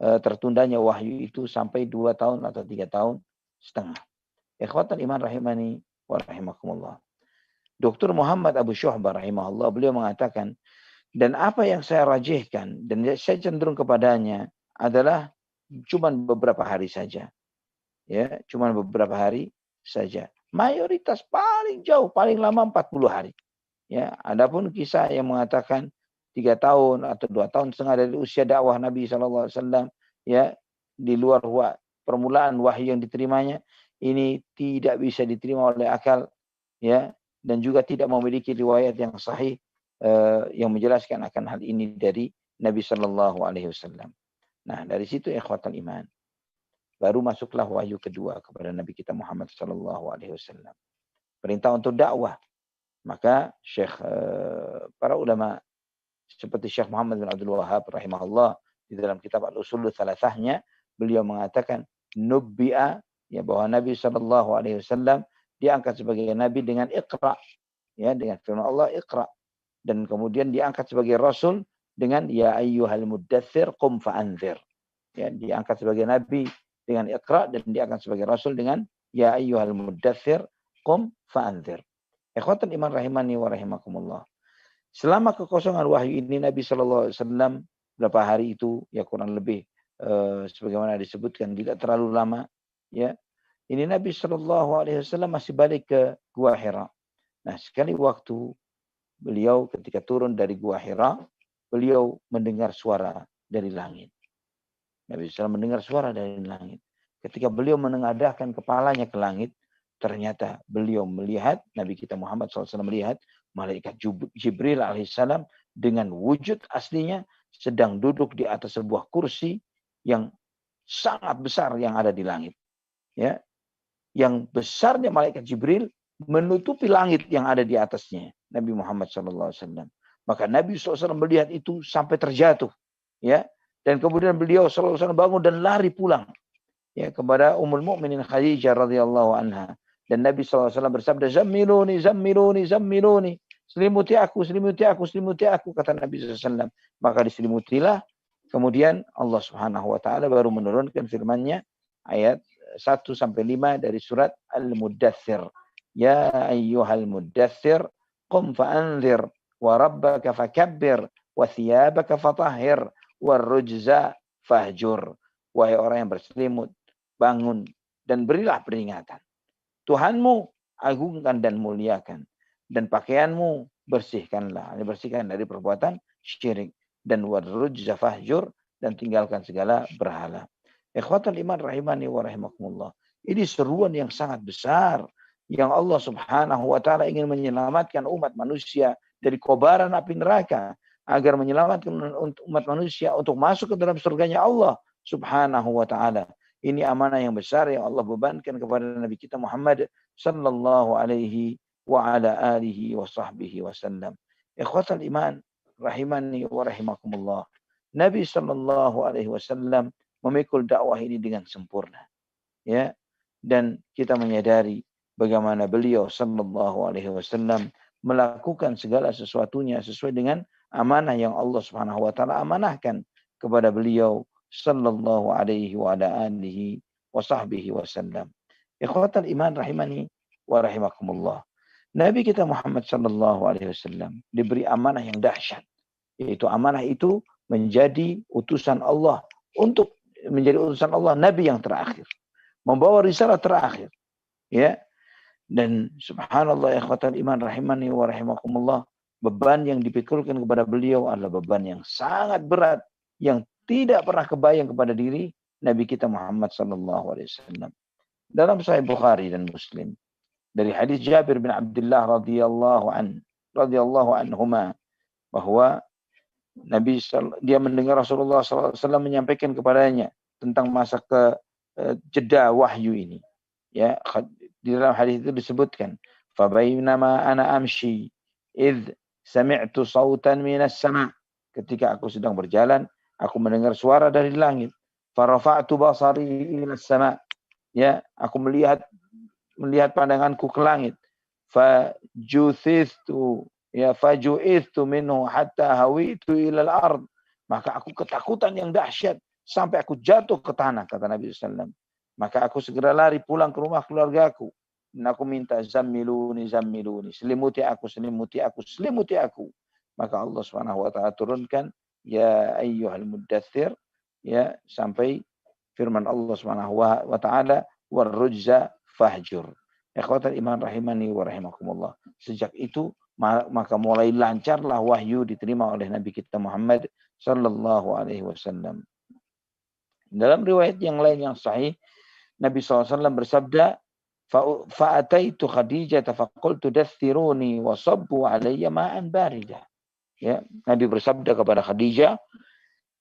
tertundanya wahyu itu sampai 2 tahun atau 3 tahun setengah. Ikhwatan iman rahimani wa rahimakumullah. Dr. Muhammad Abu Syuhbah rahimahullah, beliau mengatakan, dan apa yang saya rajihkan dan saya cenderung kepadanya adalah cuman beberapa hari saja. Ya, cuman beberapa hari saja. Mayoritas paling jauh, paling lama 40 hari. Ya, adapun kisah yang mengatakan 3 tahun atau 2 tahun setengah dari usia dakwah Nabi SAW, ya, di luar permulaan wahyu yang diterimanya, ini tidak bisa diterima oleh akal, ya, dan juga tidak memiliki riwayat yang sahih yang menjelaskan akan hal ini dari Nabi SAW. Nah, dari situ ikhwatal iman, baru masuklah wahyu kedua kepada Nabi kita Muhammad SAW. Perintah untuk dakwah. Maka para ulama seperti Syekh Muhammad bin Abdul Wahhab rahimahullah di dalam kitab Al-Usul Thalathahnya, beliau mengatakan nubbi'a, ya, bahwa Nabi SAW diangkat sebagai nabi dengan Iqra, ya, dengan firman Allah Iqra, dan kemudian diangkat sebagai rasul dengan ya ayyuhal muddatsir qum fa'anzir. Ya, diangkat sebagai nabi dengan Iqra dan diangkat sebagai rasul dengan ya ayyuhal muddatsir qum fa'anzir. Ikhwatul iman rahimani wa rahimakumullah. Selama kekosongan wahyu ini Nabi sallallahu alaihi wasallam berapa hari itu ya kurang lebih sebagaimana disebutkan tidak terlalu lama ya. Ini Nabi sallallahu alaihi wasallam masih balik ke Gua Hira. Nah, sekali waktu beliau ketika turun dari Gua Hira, beliau mendengar suara dari langit. Nabi SAW mendengar suara dari langit. Ketika beliau menengadahkan kepalanya ke langit, ternyata beliau melihat, Nabi kita Muhammad SAW melihat, malaikat Jibril alaihissalam dengan wujud aslinya sedang duduk di atas sebuah kursi yang sangat besar yang ada di langit. Ya, yang besarnya malaikat Jibril menutupi langit yang ada di atasnya. Nabi Muhammad SAW. Maka Nabi SAW melihat itu sampai terjatuh. Ya, dan kemudian beliau SAW bangun dan lari pulang ya kepada Ummul Mukminin Khadijah radhiyallahu anha. Dan Nabi SAW bersabda, "Zammiluni, zammiluni, zammiluni." Selimuti aku, selimuti aku, selimuti aku, kata Nabi SAW. Maka diselimutilah. Kemudian Allah Subhanahu wa taala baru menurunkan firman-Nya ayat 1 sampai 5 dari surat Al-Muddatsir. Ya ayyuhal muddatsir qum fa'anzir wa rabbaka fakabbir wa thiyabaka fatahhir warrujza fahjur. Wahai orang yang berselimut, bangun dan berilah peringatan. Tuhanmu agungkan dan muliakan. Dan pakaianmu bersihkanlah. Bersihkan dari perbuatan syirik. Dan warrujza fahjur. Dan tinggalkan segala berhala. Ikhwatal iman rahimani wa rahimakumullah. Ini seruan yang sangat besar. Yang Allah subhanahu wa ta'ala ingin menyelamatkan umat manusia dari kobaran api neraka. Agar menyelamatkan umat manusia untuk masuk ke dalam surganya Allah subhanahu wa ta'ala. Ini amanah yang besar yang Allah bebankan kepada Nabi kita Muhammad sallallahu alaihi wa ala alihi wa sahbihi wasallam. Ikhwatal iman rahimani wa rahimakumullah. Nabi sallallahu alaihi wasallam memikul dakwah ini dengan sempurna. Ya. Dan kita menyadari bagaimana beliau sallallahu alaihi wasallam melakukan segala sesuatunya sesuai dengan amanah yang Allah Subhanahu wa taala amanahkan kepada beliau sallallahu alaihi wa ala alihi wa sahbihi wasallam. Ikhwatal iman rahimani wa rahimakumullah. Nabi kita Muhammad sallallahu alaihi wasallam diberi amanah yang dahsyat, yaitu amanah itu menjadi utusan Allah untuk menjadi utusan Allah nabi yang terakhir, membawa risalah terakhir. Ya. Dan subhanallah ikhwatal iman rahimani wa rahimakumullah, beban yang dipikulkan kepada beliau adalah beban yang sangat berat yang tidak pernah kebayang kepada diri Nabi kita Muhammad sallallahu alaihi wasallam. Dalam Sahih Bukhari dan Muslim dari hadis Jabir bin Abdullah radhiyallahu anhuma bahwa dia mendengar Rasulullah sallallahu alaihi wasallam menyampaikan kepadanya tentang masa jeda wahyu ini. Ya, di dalam hadis itu disebutkan, "Fa bainama ana amshi id sami'tu sautan minas sama'." Ketika aku sedang berjalan, aku mendengar suara dari langit. Fa rafa'tu basari ila sama'. Ya, aku melihat pandanganku ke langit. Fa juthithu minhu hatta hawitu ila al-ard. Maka aku ketakutan yang dahsyat sampai aku jatuh ke tanah, kata Nabi sallallahu alaihi wasallam. Maka aku segera lari pulang ke rumah keluargaku. Dan aku minta zammiluni, zammiluni. Selimuti aku, selimuti aku, selimuti aku. Maka Allah Subhanahu wa taala turunkan ya ayyuhal muddatsir, ya, sampai firman Allah Subhanahu wa taala warrujza fahjur. Ikhwatal iman rahimani wa rahimakumullah. Sejak itu maka mulai lancarlah wahyu diterima oleh Nabi kita Muhammad sallallahu alaihi wasallam. Dalam riwayat yang lain yang sahih, Nabi SAW bersabda, "Fa'ataitu Khadijah faqultu daththiruni wa sabbu alayya ma'an barida." Ya, Nabi bersabda kepada Khadijah,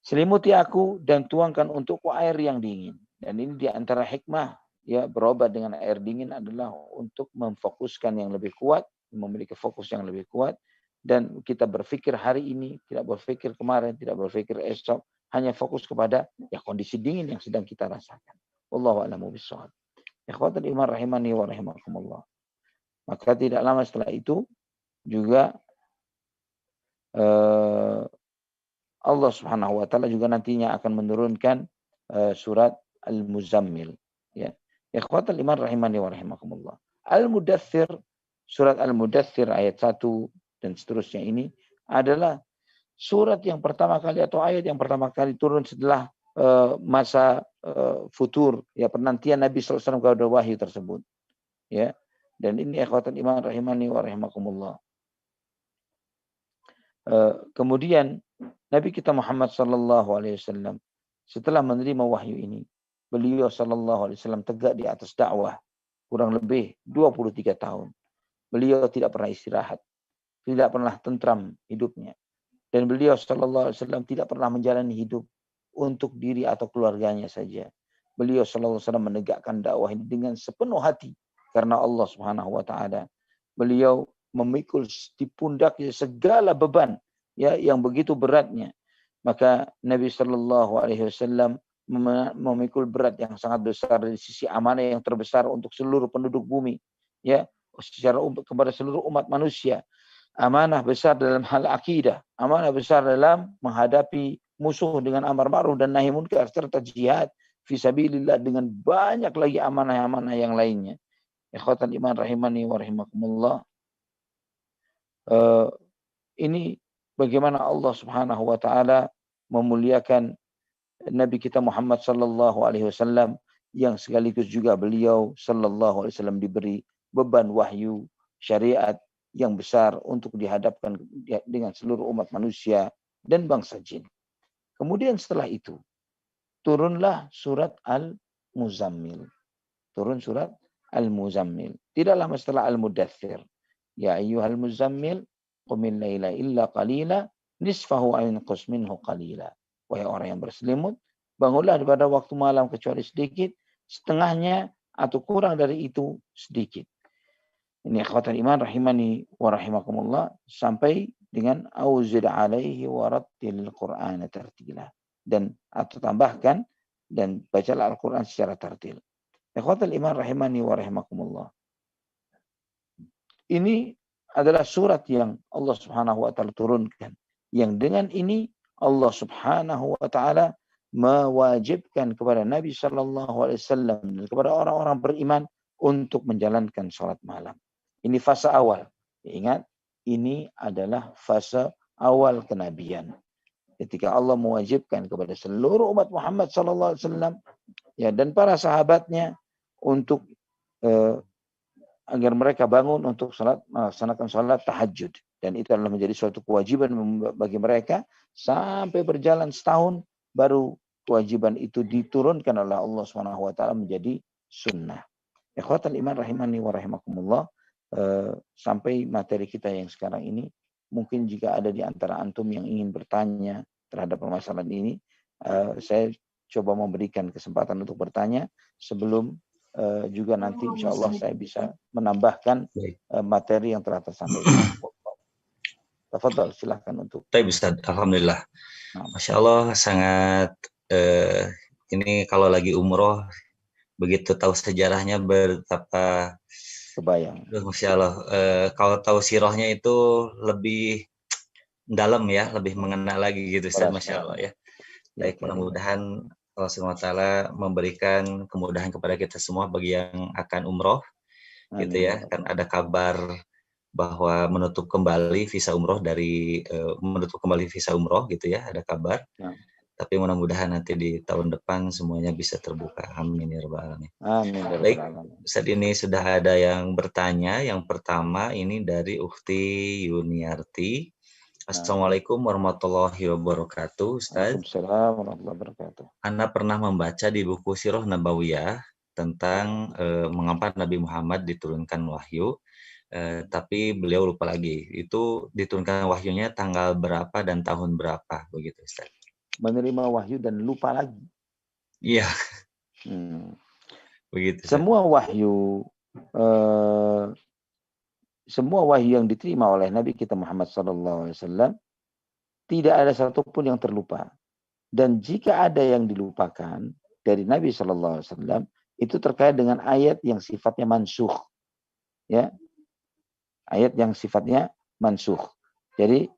"Selimuti aku dan tuangkan untukku air yang dingin." Dan ini di antara hikmah, ya, berobat dengan air dingin adalah untuk memfokuskan yang lebih kuat, memiliki fokus yang lebih kuat, dan kita berpikir hari ini, tidak berpikir kemarin, tidak berpikir esok, hanya fokus kepada kondisi dingin yang sedang kita rasakan. Wallahu a'lamu bishawab. Ikhwatul iman rahimani wa rahimakumullah. Maka tidak lama setelah itu juga Allah Subhanahu wa taala juga nantinya akan menurunkan surat Al-Muzammil, ya. Ikhwatal iman rahimani wa rahimakumullah. Al-Mudaththir, surat Al-Mudaththir ayat 1 dan seterusnya ini adalah surat yang pertama kali atau ayat yang pertama kali turun setelah masa futur, ya, penantian Nabi SAW kepada wahyu tersebut. Ya. Dan ini ikhwatal iman rahimani wa rahimakumullah. Kemudian Nabi kita Muhammad SAW setelah menerima wahyu ini, beliau SAW tegak di atas dakwah kurang lebih 23 tahun. Beliau tidak pernah istirahat, tidak pernah tentram hidupnya. Dan beliau SAW tidak pernah menjalani hidup untuk diri atau keluarganya saja. Beliau SAW menegakkan dakwah ini dengan sepenuh hati karena Allah Subhanahu wa taala. Beliau memikul di pundaknya segala beban, ya, yang begitu beratnya. Maka Nabi Shallallahu Alaihi Wasallam memikul berat yang sangat besar dari sisi amanah yang terbesar untuk seluruh penduduk bumi, ya, secara kepada seluruh umat manusia. Amanah besar dalam hal akidah, amanah besar dalam menghadapi musuh dengan amar ma'ruf dan nahi munkar, serta jihad fisabilillah dengan banyak lagi amanah-amanah yang lainnya. Ikhwatan iman rahimani wa rahimakumullah. Ini bagaimana Allah Subhanahu wa taala memuliakan Nabi kita Muhammad sallallahu alaihi wasallam yang sekaligus juga beliau sallallahu alaihi wasallam diberi beban wahyu syariat yang besar untuk dihadapkan dengan seluruh umat manusia dan bangsa jin. Kemudian setelah itu turunlah surat Al-Muzammil. Turun surat Al-Muzammil. Tidak lama setelah Al-Mudaththir. Ya ayyuhal muzammil qumil laila illa qalila nisfahu aw inqus minhu qalila. Wahai orang yang berselimut, bangunlah pada waktu malam kecuali sedikit, setengahnya atau kurang dari itu sedikit. Ini ikhwatal iman rahimani wa rahimakumullah, sampai dengan auzid alaihi wa rattilil qur'ana tartila, dan atau tambahkan dan bacalah Al-Qur'an secara tartil. Ikhwatal iman rahimani wa rahimakumullah. Ini adalah surat yang Allah Subhanahu wa taala turunkan, yang dengan ini Allah Subhanahu wa taala mewajibkan kepada Nabi sallallahu alaihi wasallam dan kepada orang-orang beriman untuk menjalankan salat malam. Ini fase awal. Ingat, ini adalah fase awal kenabian. Ketika Allah mewajibkan kepada seluruh umat Muhammad sallallahu alaihi wasallam, ya, dan para sahabatnya untuk agar mereka bangun untuk melaksanakan salat tahajud, dan itu adalah menjadi suatu kewajiban bagi mereka sampai berjalan setahun baru kewajiban itu diturunkan oleh Allah Subhanahu wa taala menjadi sunnah. Ikhwatal iman rahimani wa rahimakumullah. Sampai materi kita yang sekarang ini, mungkin jika ada di antara antum yang ingin bertanya terhadap permasalahan ini, saya coba memberikan kesempatan untuk bertanya sebelum juga nanti insya Allah saya bisa menambahkan materi yang telah tersampaikan. Tafadhal, silahkan untuk. Baik Ustaz, alhamdulillah. Masya Allah, sangat ini kalau lagi umroh begitu tahu sejarahnya betapa kebayang. Masya Allah, kalau tahu sirahnya itu lebih dalam ya, lebih mengena lagi gitu Ustaz, Masya Allah ya. Baik, mudah-mudahan Allah SWT memberikan kemudahan kepada kita semua bagi yang akan umroh. Amin. Gitu ya, kan ada kabar bahwa menutup kembali visa umroh gitu ya, ada kabar. Ya. Tapi mudah-mudahan nanti di tahun depan semuanya bisa terbuka. Amin ya rabbal alamin. Amin. Baik, saat ini sudah ada yang bertanya. Yang pertama ini dari Ukhti Yuniarti. Assalamualaikum warahmatullahi wabarakatuh, Ustaz. Waalaikumsalam warahmatullahi wabarakatuh. Ana pernah membaca di buku Sirah Nabawiyah tentang mengapa Nabi Muhammad diturunkan wahyu. Tapi beliau lupa lagi. Itu diturunkan wahyunya tanggal berapa dan tahun berapa, begitu Ustaz? Menerima wahyu dan lupa lagi. Iya. Begitu. Semua wahyu yang diterima oleh Nabi kita Muhammad SAW tidak ada satupun yang terlupa. Dan jika ada yang dilupakan dari Nabi SAW, itu terkait dengan ayat yang sifatnya mansukh. Ya, ayat yang sifatnya mansukh. Jadi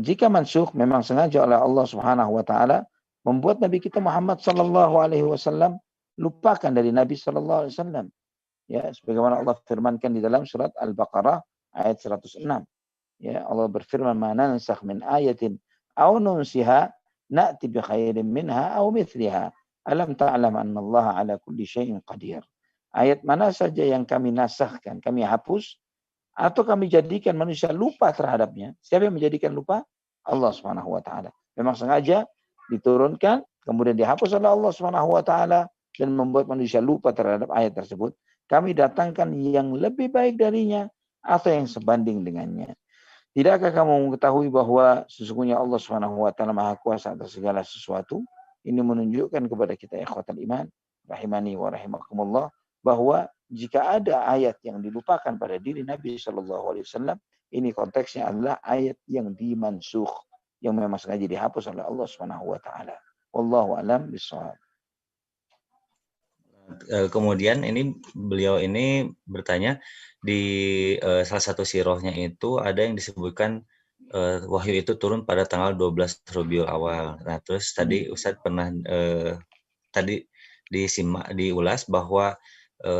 jika mansukh memang sengaja oleh Allah Subhanahu wa taala membuat Nabi kita Muhammad sallallahu alaihi wasallam lupakan dari Nabi sallallahu alaihi wasallam. Ya, sebagaimana Allah firmankan di dalam surat Al-Baqarah ayat 106. Ya, Allah berfirman, "Ma nansakh min ayatin aw nunsiha na'ti bi khairin minha aw mithliha. Alam ta'lam anna Allah ala kulli syai'in qadir." Ayat mana saja yang kami nasahkan, kami hapus, atau kami jadikan manusia lupa terhadapnya. Siapa yang menjadikan lupa? Allah Subhanahu wa taala. Memang sengaja diturunkan, kemudian dihapus oleh Allah Subhanahu wa taala dan membuat manusia lupa terhadap ayat tersebut. Kami datangkan yang lebih baik darinya atau yang sebanding dengannya. Tidakkah kamu mengetahui bahwa sesungguhnya Allah Subhanahu wa taala Maha Kuasa atas segala sesuatu? Ini menunjukkan kepada kita ikhwatal iman, rahimani wa rahimakumullah, bahwa jika ada ayat yang dilupakan pada diri Nabi Shallallahu alaihi wasallam, ini konteksnya adalah ayat yang dimansukh, yang memang sengaja dihapus oleh Allah Subhanahu wa taala. Wallahu alam bishawab. Kemudian ini beliau ini bertanya di salah satu sirohnya itu ada yang disebutkan wahyu itu turun pada tanggal 12 Rabiul Awal. Nah, terus tadi Ustadz pernah tadi diulas bahwa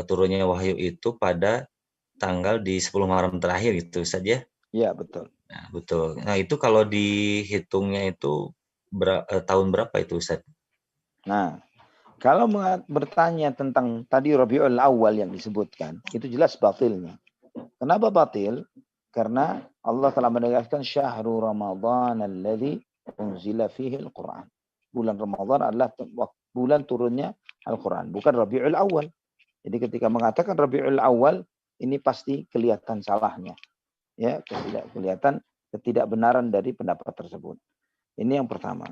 turunnya wahyu itu pada tanggal di 10 Muharram terakhir gitu Ustadz ya? Ya, betul. Nah, betul. Nah, itu kalau dihitungnya itu tahun berapa itu Ustadz? Nah, kalau bertanya tentang tadi Rabiul Awal yang disebutkan, itu jelas batilnya. Kenapa batil? Karena Allah telah menegaskan syahrul Ramadan alladzi unzila fihi al-Quran. Bulan Ramadan adalah bulan turunnya Al-Quran, bukan Rabiul Awal. Jadi ketika mengatakan Rabiul Awal, ini pasti kelihatan salahnya. Ya, kelihatan ketidakbenaran dari pendapat tersebut. Ini yang pertama.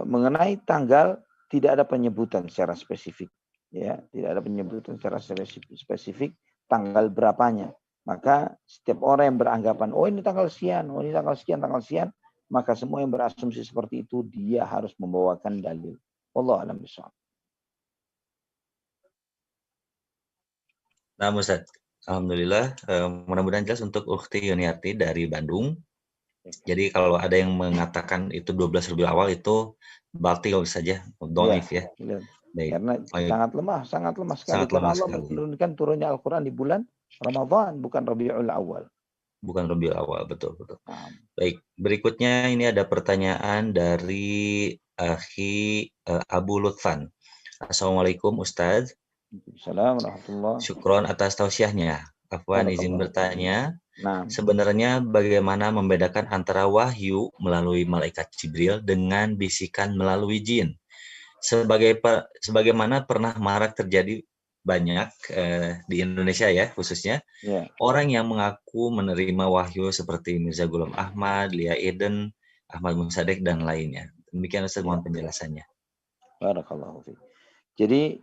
Mengenai tanggal, tidak ada penyebutan secara spesifik. Ya, tidak ada penyebutan secara spesifik tanggal berapanya. Maka setiap orang yang beranggapan, oh ini tanggal sekian, oh ini tanggal sekian, maka semua yang berasumsi seperti itu, dia harus membawakan dalil. Wallahu a'lam bishawab. Nah, Ustaz, alhamdulillah, mudah-mudahan jelas untuk Ukhti Yuniarti dari Bandung. Jadi kalau ada yang mengatakan itu 12 Rabiul Awal itu batil saja, dhaif ya. Karena sangat lemah sekali. Sangat lemah Allah sekali. menurunkan turunnya Al-Quran di bulan Ramadan, bukan Rabiul Awal. Bukan Rabiul Awal, betul. Baik, berikutnya ini ada pertanyaan dari Akhi Abu Lutfan. Assalamualaikum Ustaz. Assalamualaikum warahmatullahi wabarakatuh. Syukron atas tausiahnya. Afwan izin bertanya. Sebenarnya bagaimana membedakan antara wahyu melalui malaikat Jibril dengan bisikan melalui jin? Sebagaimana pernah marak terjadi banyak di Indonesia ya khususnya orang yang mengaku menerima wahyu seperti Mirza Ghulam Ahmad, Lia Eden, Ahmad Musadek dan lainnya. Demikian Ustaz mohon penjelasannya. Barakallahu fiik. Jadi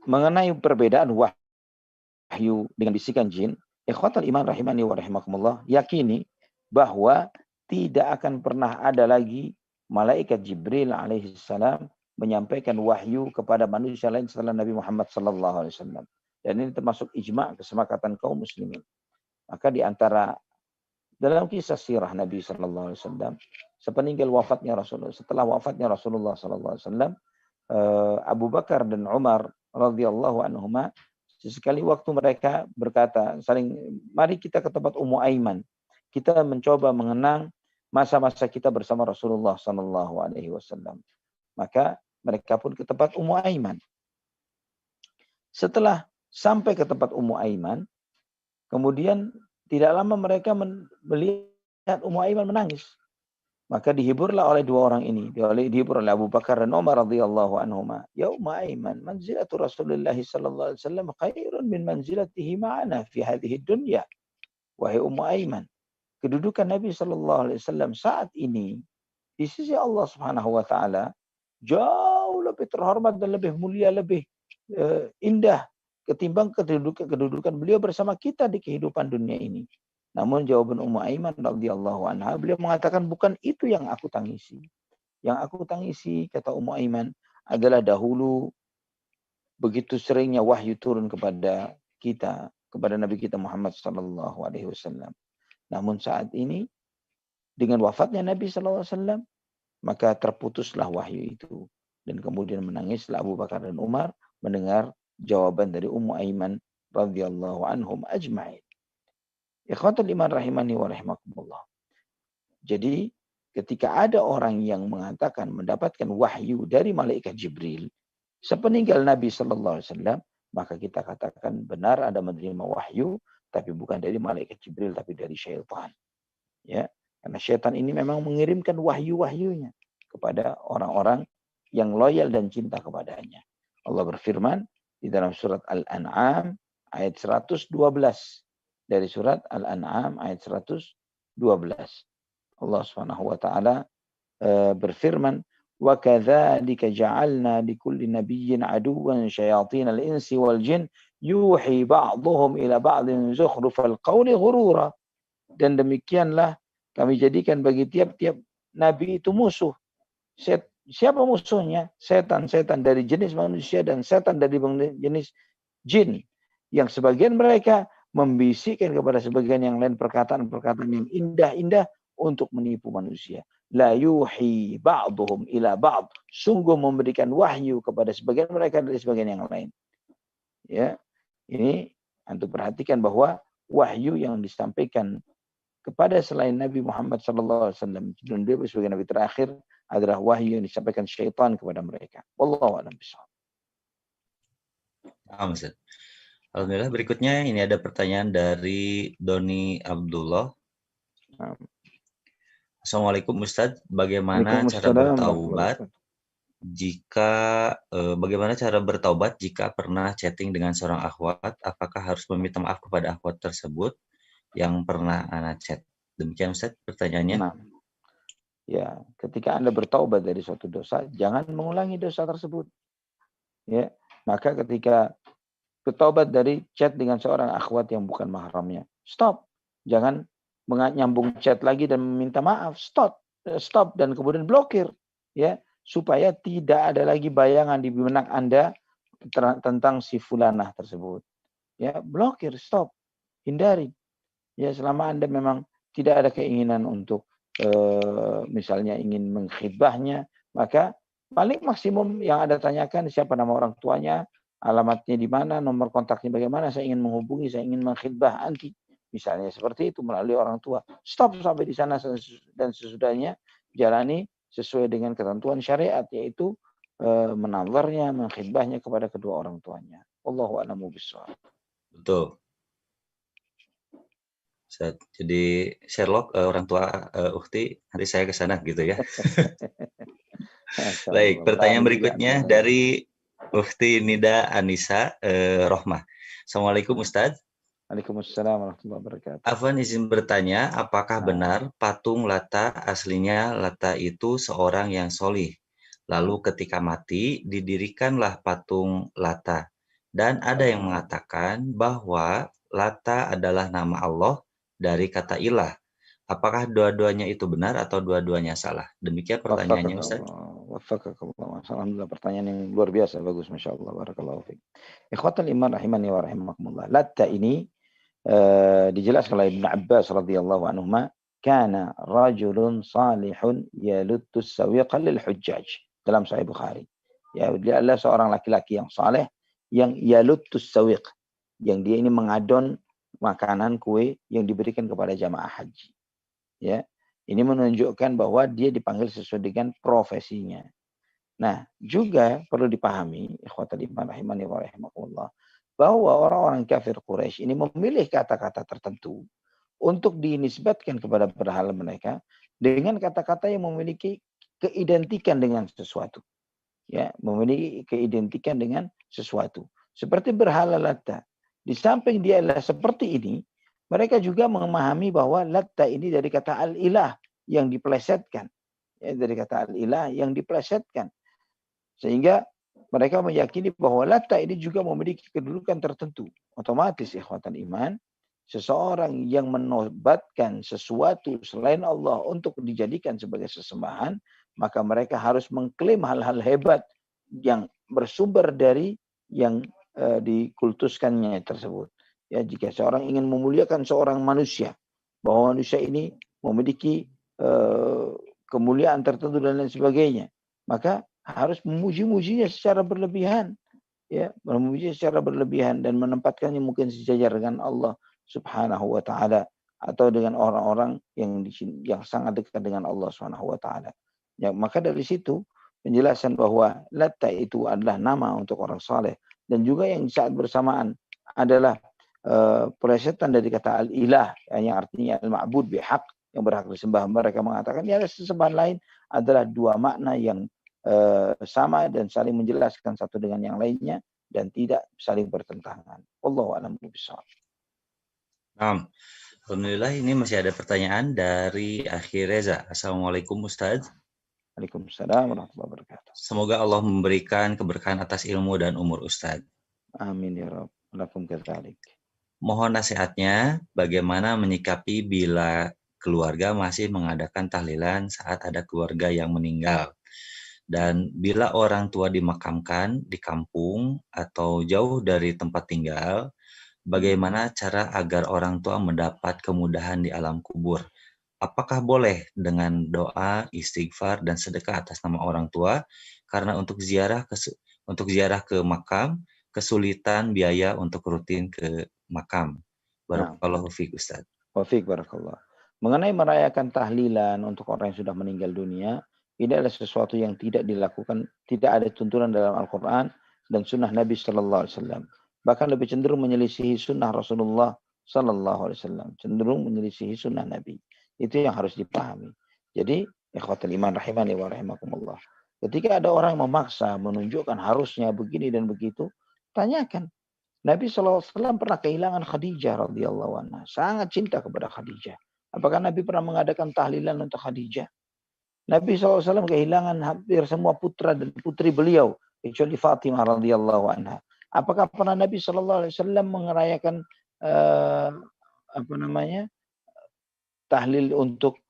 mengenai perbedaan wahyu dengan bisikan jin, ikhwatal iman rahimani wa rahimakumullah, yakini bahwa tidak akan pernah ada lagi malaikat Jibril alaihi salam menyampaikan wahyu kepada manusia lain setelah Nabi Muhammad sallallahu alaihi wasallam. Dan ini termasuk ijma' kesepakatan kaum muslimin. Maka di antara dalam kisah sirah Nabi sallallahu alaihi wasallam, sepeninggal wafatnya Rasulullah, setelah wafatnya Rasulullah sallallahu alaihi wasallam, Abu Bakar dan Umar radhiyallahu anhuma sesekali waktu mereka berkata, mari kita ke tempat Ummu Aiman. Kita mencoba mengenang masa-masa kita bersama Rasulullah sallallahu alaihi wasallam. Maka mereka pun ke tempat Ummu Aiman. Setelah sampai ke tempat Ummu Aiman, kemudian tidak lama mereka melihat Ummu Aiman menangis. Maka dihiburlah oleh dua orang ini, dihibur oleh Abu Bakar dan Umar radhiyallahu anhuma. Ya Ummu Aiman, manzilatu Rasulullah sallallahu alaihi wasallam khairun min manzilatihi ma'ana fi hadhihi dunya. Wahai Ummu Aiman, kedudukan Nabi sallallahu alaihi wasallam saat ini di sisi Allah Subhanahu wa taala jauh lebih terhormat dan lebih mulia, lebih indah ketimbang kedudukan beliau bersama kita di kehidupan dunia ini. Namun jawaban Ummu Aiman radhiyallahu anha, beliau mengatakan bukan itu yang aku tangisi. Yang aku tangisi, kata Ummu Aiman, adalah dahulu begitu seringnya wahyu turun kepada kita, kepada Nabi kita Muhammad sallallahu alaihi wasallam. Namun saat ini dengan wafatnya Nabi sallallahu alaihi wasallam, maka terputuslah wahyu itu. Dan kemudian menangislah Abu Bakar dan Umar mendengar jawaban dari Ummu Aiman radhiyallahu anhum ajma'in. Ikhwatul iman rahimani wa rahimakumullah. Jadi ketika ada orang yang mengatakan mendapatkan wahyu dari malaikat Jibril sepeninggal Nabi sallallahu alaihi wasallam, maka kita katakan benar ada menerima wahyu, tapi bukan dari malaikat Jibril, tapi dari syaitan. Ya, karena syaitan ini memang mengirimkan wahyu-wahyunya kepada orang-orang yang loyal dan cinta kepadanya. Allah berfirman di dalam surat Al-An'am ayat 112. Dari surat Al-An'am ayat 112. Allah Subhanahu wa taala berfirman, "Wa kadzalika ja'alna likulli nabiyyin aduwwan syayatinal insi wal jin yuhi ba'dhum ila ba'dhin zukhrufal qawli ghurura." Dan demikianlah kami jadikan bagi tiap-tiap nabi itu musuh. Siapa musuhnya? Setan-setan dari jenis manusia dan setan dari jenis jin. Yang sebagian mereka membisikkan kepada sebagian yang lain perkataan-perkataan yang indah-indah untuk menipu manusia. La yuhi ba'duhum ila ba'd. Sungguh memberikan wahyu kepada sebagian mereka dari sebagian yang lain. Ya, ini antum perhatikan bahwa wahyu yang disampaikan kepada selain Nabi Muhammad sallallahu alaihi wasallam dan dia sebagai nabi terakhir adalah wahyu yang disampaikan syaitan kepada mereka. Wallahu a'lam bishawab. Alhamdulillah, berikutnya ini ada pertanyaan dari Doni Abdullah. Assalamualaikum Ustadz, bagaimana cara bertaubat jika pernah chatting dengan seorang akhwat? Apakah harus meminta maaf kepada akhwat tersebut yang pernah ana chat? Demikian Ustadz pertanyaannya. Nah, ya, ketika Anda bertaubat dari suatu dosa, jangan mengulangi dosa tersebut. Ya, maka ketika bertaubat dari chat dengan seorang akhwat yang bukan mahramnya, stop. Jangan nyambung chat lagi dan meminta maaf. Stop dan kemudian blokir, ya, supaya tidak ada lagi bayangan di benak Anda tentang si fulanah tersebut. Ya, blokir, stop. Hindari. Ya, selama Anda memang tidak ada keinginan untuk misalnya ingin mengkhidbahnya, maka paling maksimum yang Anda tanyakan siapa nama orang tuanya, alamatnya di mana, nomor kontaknya bagaimana, saya ingin menghubungi, saya ingin mengkhidbah anti. Misalnya seperti itu melalui orang tua. Stop sampai di sana dan sesudahnya jalani sesuai dengan ketentuan syariat, yaitu menazarnya, mengkhidbahnya kepada kedua orang tuanya. Wallahu a'lamu bishawab. Betul. Jadi Sherlock orang tua Ukhti, nanti saya ke sana gitu ya. Baik, pertanyaan berikutnya dari Ukhti Nida Anissa Rohmah. Assalamualaikum Ustadz. Waalaikumsalam warahmatullahi wabarakatuh. Afwan izin bertanya, apakah benar patung Lata aslinya Lata itu seorang yang solih? Lalu ketika mati didirikanlah patung Lata. Dan ada yang mengatakan bahwa Lata adalah nama Allah dari kata ilah. Apakah dua-duanya itu benar atau dua-duanya salah? Demikian pertanyaannya Ustaz. Wafakakallah. Alhamdulillah, pertanyaan yang luar biasa, bagus, Masya Allah. Barakallahu fiik. Ikhwatal iman rahimani wa rahimakumullah. Latta ini dijelaskan oleh Ibn Abbas radhiyallahu anhuma, kana rajulun salihun yaluttus sawiqa lil hujjaj, dalam Sahih Bukhari. Ya, dia adalah seorang laki-laki yang saleh yang yaluttus sawiq, yang dia ini mengadon makanan kue yang diberikan kepada jamaah haji. Ya, ini menunjukkan bahwa dia dipanggil sesuai dengan profesinya. Nah, juga perlu dipahami, ikhwatal iman rahimani wa rahimakumullah, bahwa orang-orang kafir Quraisy ini memilih kata-kata tertentu untuk dinisbatkan kepada berhala mereka dengan kata-kata yang memiliki keidentikan dengan sesuatu. Ya, memiliki keidentikan dengan sesuatu. Seperti berhala Latta. Di samping dia adalah seperti ini, mereka juga memahami bahwa Latta ini dari kata al-ilah yang dipelesetkan. Ya, dari kata al-ilah yang dipelesetkan. Sehingga mereka meyakini bahwa Latta ini juga memiliki kedudukan tertentu. Otomatis ikhwatan iman, seseorang yang menobatkan sesuatu selain Allah untuk dijadikan sebagai sesembahan, maka mereka harus mengklaim hal-hal hebat yang bersumber dari yang dikultuskannya tersebut. Ya, jika seorang ingin memuliakan seorang manusia, bahwa manusia ini memiliki kemuliaan tertentu dan lain sebagainya, maka harus memuji-mujinya secara berlebihan, ya, memuji secara berlebihan dan menempatkannya mungkin sejajar dengan Allah Subhanahu wa taala atau dengan orang-orang yang sangat dekat dengan Allah Subhanahu wa taala. Ya, maka dari situ penjelasan bahwa Latta itu adalah nama untuk orang saleh dan juga yang saat bersamaan adalah plesetan dari kata al-ilah yang artinya al-ma'bud bihaq, yang berhak disembah. Mereka mengatakan ya sesembahan lain adalah dua makna yang sama dan saling menjelaskan satu dengan yang lainnya dan tidak saling bertentangan. Wallahu a'lam bishawab. Nah, alhamdulillah ini masih ada pertanyaan dari Akhi Reza. Assalamualaikum Ustaz. Waalaikumsalam warahmatullahi wabarakatuh. Semoga Allah memberikan keberkahan atas ilmu dan umur Ustaz. Amin ya Rabb. Lakum kadzalik. Mohon nasihatnya bagaimana menyikapi bila keluarga masih mengadakan tahlilan saat ada keluarga yang meninggal. Dan bila orang tua dimakamkan di kampung atau jauh dari tempat tinggal, bagaimana cara agar orang tua mendapat kemudahan di alam kubur? Apakah boleh dengan doa, istighfar, dan sedekah atas nama orang tua? Karena untuk ziarah ke makam, kesulitan biaya untuk rutin ke makam. Barakallahu fiik Ustaz. Wa fiik barakallah. Mengenai merayakan tahlilan untuk orang yang sudah meninggal dunia, ini adalah sesuatu yang tidak dilakukan, tidak ada tuntunan dalam Al-Quran dan sunnah Nabi Sallallahu Alaihi Wasallam. Bahkan lebih cenderung menyelisihi sunnah Rasulullah Sallallahu Alaihi Wasallam, cenderung menyelisihi sunnah Nabi. Itu yang harus dipahami. Jadi, ikhwatul iman rahimani wa rahimakumullah. Ketika ada orang memaksa menunjukkan harusnya begini dan begitu, tanyakan. Nabi SAW pernah kehilangan Khadijah radhiyallahu anha. Sangat cinta kepada Khadijah. Apakah Nabi pernah mengadakan tahlilan untuk Khadijah? Nabi SAW kehilangan hampir semua putra dan putri beliau, kecuali Fatimah radhiyallahu anha. Apakah pernah Nabi SAW merayakan tahlil untuk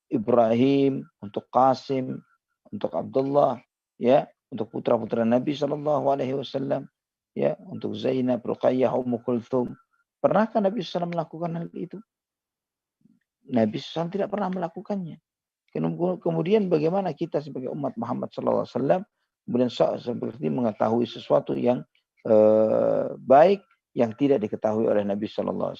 Ibrahim, untuk Qasim, untuk Abdullah, ya, untuk putra-putra Nabi SAW, ya, untuk Zainab, Ruqayyah, Ummu Kulthum? Pernahkah Nabi SAW melakukan hal itu? Nabi SAW tidak pernah melakukannya. Kemudian bagaimana kita sebagai umat Muhammad SAW kemudian seperti mengetahui sesuatu yang baik yang tidak diketahui oleh Nabi SAW.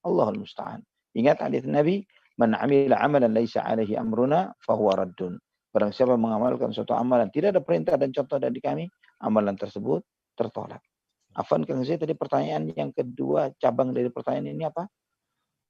Allahul musta'an. Ingat hadis Nabi, man 'amila 'amalan laisa 'alaihi amruna fahuwa raddun. Barang siapa mengamalkan suatu amalan tidak ada perintah dan contoh dari kami, amalan tersebut tertolak. Afwan Kang Zaid, tadi pertanyaan yang kedua, cabang dari pertanyaan ini apa?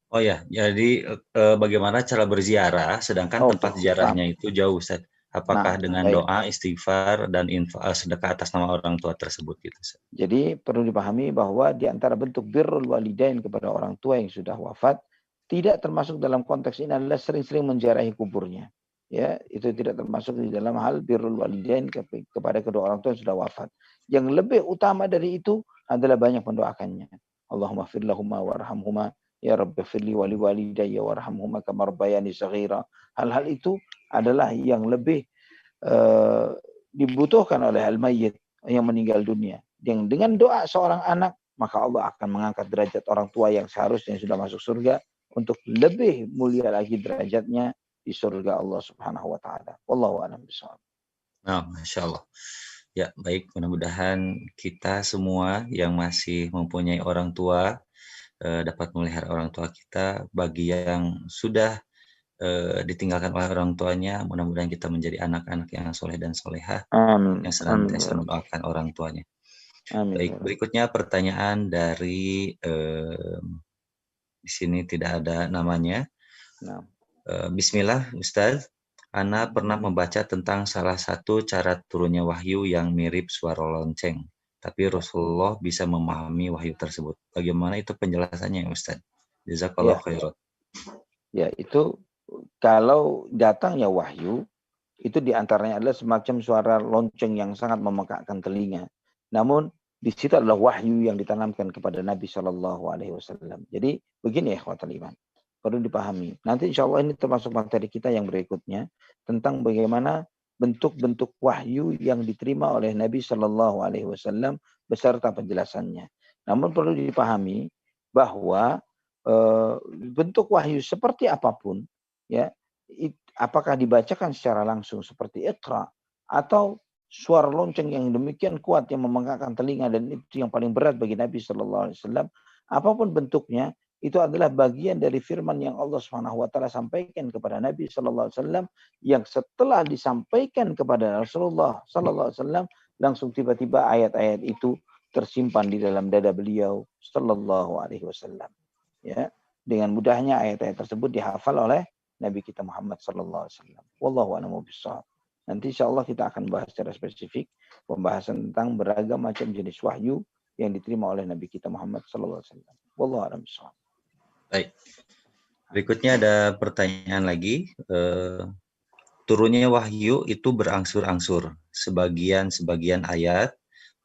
Oh ya, jadi bagaimana cara berziarah sedangkan tempat ziarahnya itu jauh Ustaz? Apakah dengan doa, istighfar, dan sedekah atas nama orang tua tersebut gitu Ustaz? Jadi perlu dipahami bahwa di antara bentuk birrul walidain kepada orang tua yang sudah wafat tidak termasuk dalam konteks ini adalah sering-sering menziarahi kuburnya. Ya, itu tidak termasuk di dalam hal birrul walidain kepada kedua orang tua yang sudah wafat. Yang lebih utama dari itu adalah banyak mendoakannya. Allahumma fir lahumma warhamhuma, ya rabbi firli wali walidayya warhamhuma kama rabbayani shaghira. Hal-hal itu adalah yang lebih dibutuhkan oleh al-mayyit yang meninggal dunia. Dengan doa seorang anak, maka Allah akan mengangkat derajat orang tua yang seharusnya sudah masuk surga untuk lebih mulia lagi derajatnya di surga Allah Subhanahu wa taala. Wallahu a'lam bishawab. Nah, Masya Allah. Ya, baik, mudah-mudahan kita semua yang masih mempunyai orang tua dapat memelihara orang tua kita. Bagi yang sudah ditinggalkan oleh orang tuanya, mudah-mudahan kita menjadi anak-anak yang soleh dan solehah, yang senantiasa mendoakan orang tuanya. Amin. Baik, berikutnya pertanyaan dari di sini tidak ada namanya. Bismillah, Ustaz. Ana pernah membaca tentang salah satu cara turunnya wahyu yang mirip suara lonceng, tapi Rasulullah bisa memahami wahyu tersebut. Bagaimana itu penjelasannya, Ustaz? Jazakallahu khairan. Ya, itu kalau datangnya wahyu, itu diantaranya adalah semacam suara lonceng yang sangat memekakkan telinga. Namun di situ adalah wahyu yang ditanamkan kepada Nabi Shallallahu Alaihi Wasallam. Jadi begini ya, ikhwatul iman, perlu dipahami. Nanti insya Allah ini termasuk materi kita yang berikutnya tentang bagaimana bentuk-bentuk wahyu yang diterima oleh Nabi Shallallahu Alaihi Wasallam beserta penjelasannya. Namun perlu dipahami bahwa bentuk wahyu seperti apapun, ya, apakah dibacakan secara langsung seperti Iqra, atau suara lonceng yang demikian kuat yang membengkakkan telinga, dan itu yang paling berat bagi Nabi Shallallahu Alaihi Wasallam. Apapun bentuknya, itu adalah bagian dari firman yang Allah Subhanahu Wa Taala sampaikan kepada Nabi Shallallahu Alaihi Wasallam, yang setelah disampaikan kepada Rasulullah Shallallahu Alaihi Wasallam, langsung tiba-tiba ayat-ayat itu tersimpan di dalam dada beliau Shallallahu Alaihi Wasallam. Ya, dengan mudahnya ayat-ayat tersebut dihafal oleh Nabi kita Muhammad Sallallahu Alaihi Wasallam. Wallahu a'lam bishawab. Nanti insya Allah kita akan bahas secara spesifik pembahasan tentang beragam macam jenis wahyu yang diterima oleh Nabi kita Muhammad Sallallahu Alaihi Wasallam. Wallahu a'lam bishawab. Baik. Berikutnya ada pertanyaan lagi. Turunnya wahyu itu berangsur-angsur, sebagian ayat.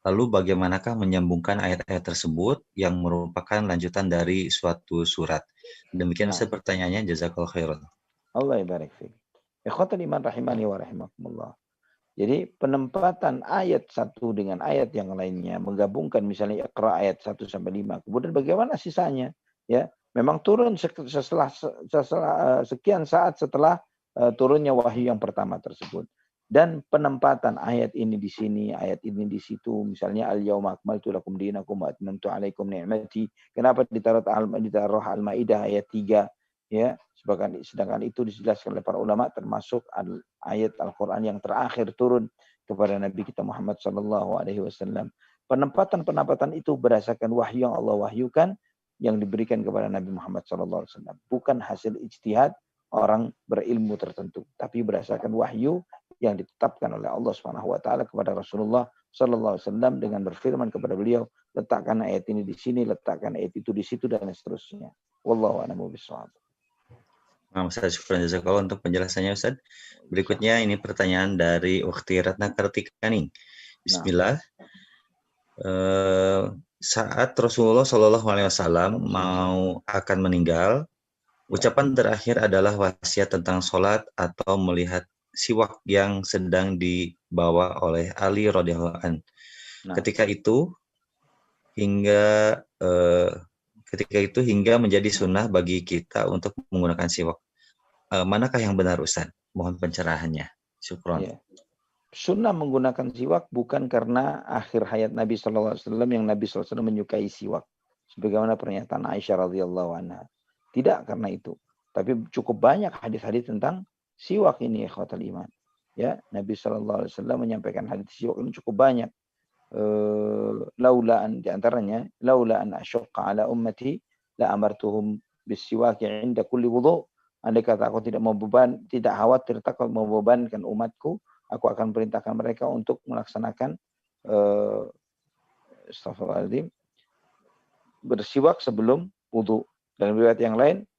Lalu bagaimanakah menyambungkan ayat-ayat tersebut yang merupakan lanjutan dari suatu surat? Demikian Ustaz pertanyaannya, jazakallahu khairan. Allah ibarik fiik. Ikhwatul iman rahimani wa rahimakumullah. Jadi penempatan ayat satu dengan ayat yang lainnya, menggabungkan misalnya Iqra ayat 1 sampai 5. Kemudian bagaimana sisanya? Ya, memang turun setelah sekian saat setelah turunnya wahyu yang pertama tersebut. Dan penempatan ayat ini di sini, ayat ini di situ, misalnya al-yauma akmaltu lakum dinakum wa atmamtu alaikum ni'mati. Kenapa ditaruh Al-Maidah ayat 3? Ya, sedangkan itu dijelaskan oleh para ulama termasuk ayat Al-Qur'an yang terakhir turun kepada Nabi kita Muhammad sallallahu alaihi wasallam. Penempatan itu berdasarkan wahyu yang Allah wahyukan yang diberikan kepada Nabi Muhammad sallallahu alaihi wasallam, bukan hasil ijtihad orang berilmu tertentu, tapi berdasarkan wahyu yang ditetapkan oleh Allah Subhanahu wa taala kepada Rasulullah sallallahu alaihi wasallam dengan berfirman kepada beliau, letakkan ayat ini di sini, letakkan ayat itu di situ, dan seterusnya. Wallahu a'lam bishawab. Ustaz, syukran jazakallah untuk penjelasannya Ustaz. Berikutnya ini pertanyaan dari Ukhti Ratna Kartikani. Bismillah. Saat Rasulullah Shallallahu Alaihi Wasallam mau akan meninggal, ucapan terakhir adalah wasiat tentang sholat atau melihat siwak yang sedang dibawa oleh Ali radhiyallahu an. Ketika itu hingga menjadi sunnah bagi kita untuk menggunakan siwak. Manakah yang benar Ustaz? Mohon pencerahannya. Syukron. Ya. Sunnah menggunakan siwak bukan karena akhir hayat Nabi SAW yang Nabi SAW menyukai siwak. Sebagaimana pernyataan Aisyah radhiyallahu anha. Tidak karena itu. Tapi cukup banyak hadis-hadis tentang siwak ini, ikhwatal iman. Ya, Nabi SAW menyampaikan hadis siwak ini cukup banyak. Di antaranya, laula an asyqa ala ummati la amartuhum bisiwaki 'inda kulli wudu'. Andai kata aku tidak khawatir takut membebankan umatku, aku akan perintahkan mereka untuk melaksanakan bersiwak sebelum wudu. Dan riwayat yang lain,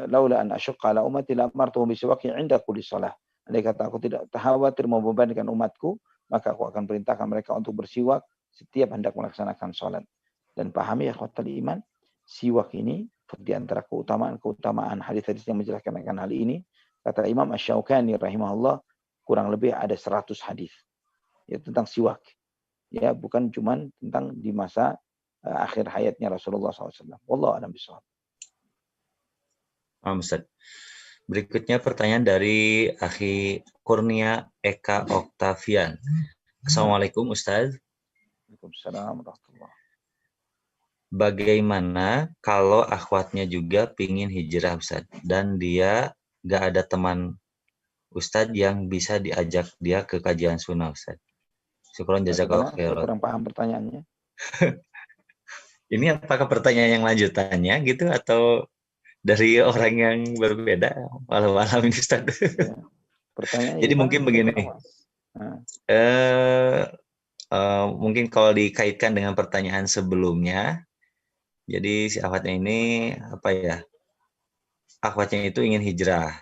laula an asyqa ala ummati la amartuhum bisiwaki 'inda kulli shalah. Andai kata aku tidak khawatir membebankan umatku, maka aku akan perintahkan mereka untuk bersiwak setiap hendak melaksanakan sholat. Dan pahami ya ikhwatal iman, siwak ini di antara keutamaan hadis-hadis yang menjelaskan akan hal ini, kata Imam Asy-Syaukani rahimahullah, kurang lebih ada 100 hadis ya tentang siwak. Ya, bukan cuma tentang di masa akhir hayatnya Rasulullah SAW. Wallahu a'lam bishawab. Ustaz. Berikutnya pertanyaan dari Akhi Kurnia Eka Oktavian. Assalamualaikum Ustaz. Waalaikumsalam warahmatullahi. Bagaimana kalau akhwatnya juga pingin hijrah Ustaz dan dia gak ada teman Ustaz yang bisa diajak dia ke kajian sunnah Ustaz? Syukron jazakallahu khairan. Saya kurang paham pertanyaannya. Ini apakah pertanyaan yang lanjutannya gitu atau dari orang yang berbeda? Walau-walau ini Ustaz. Ya. Pertanyaannya jadi mungkin begini. Mungkin kalau dikaitkan dengan pertanyaan sebelumnya, jadi si akhwatnya ini akhwatnya itu ingin hijrah,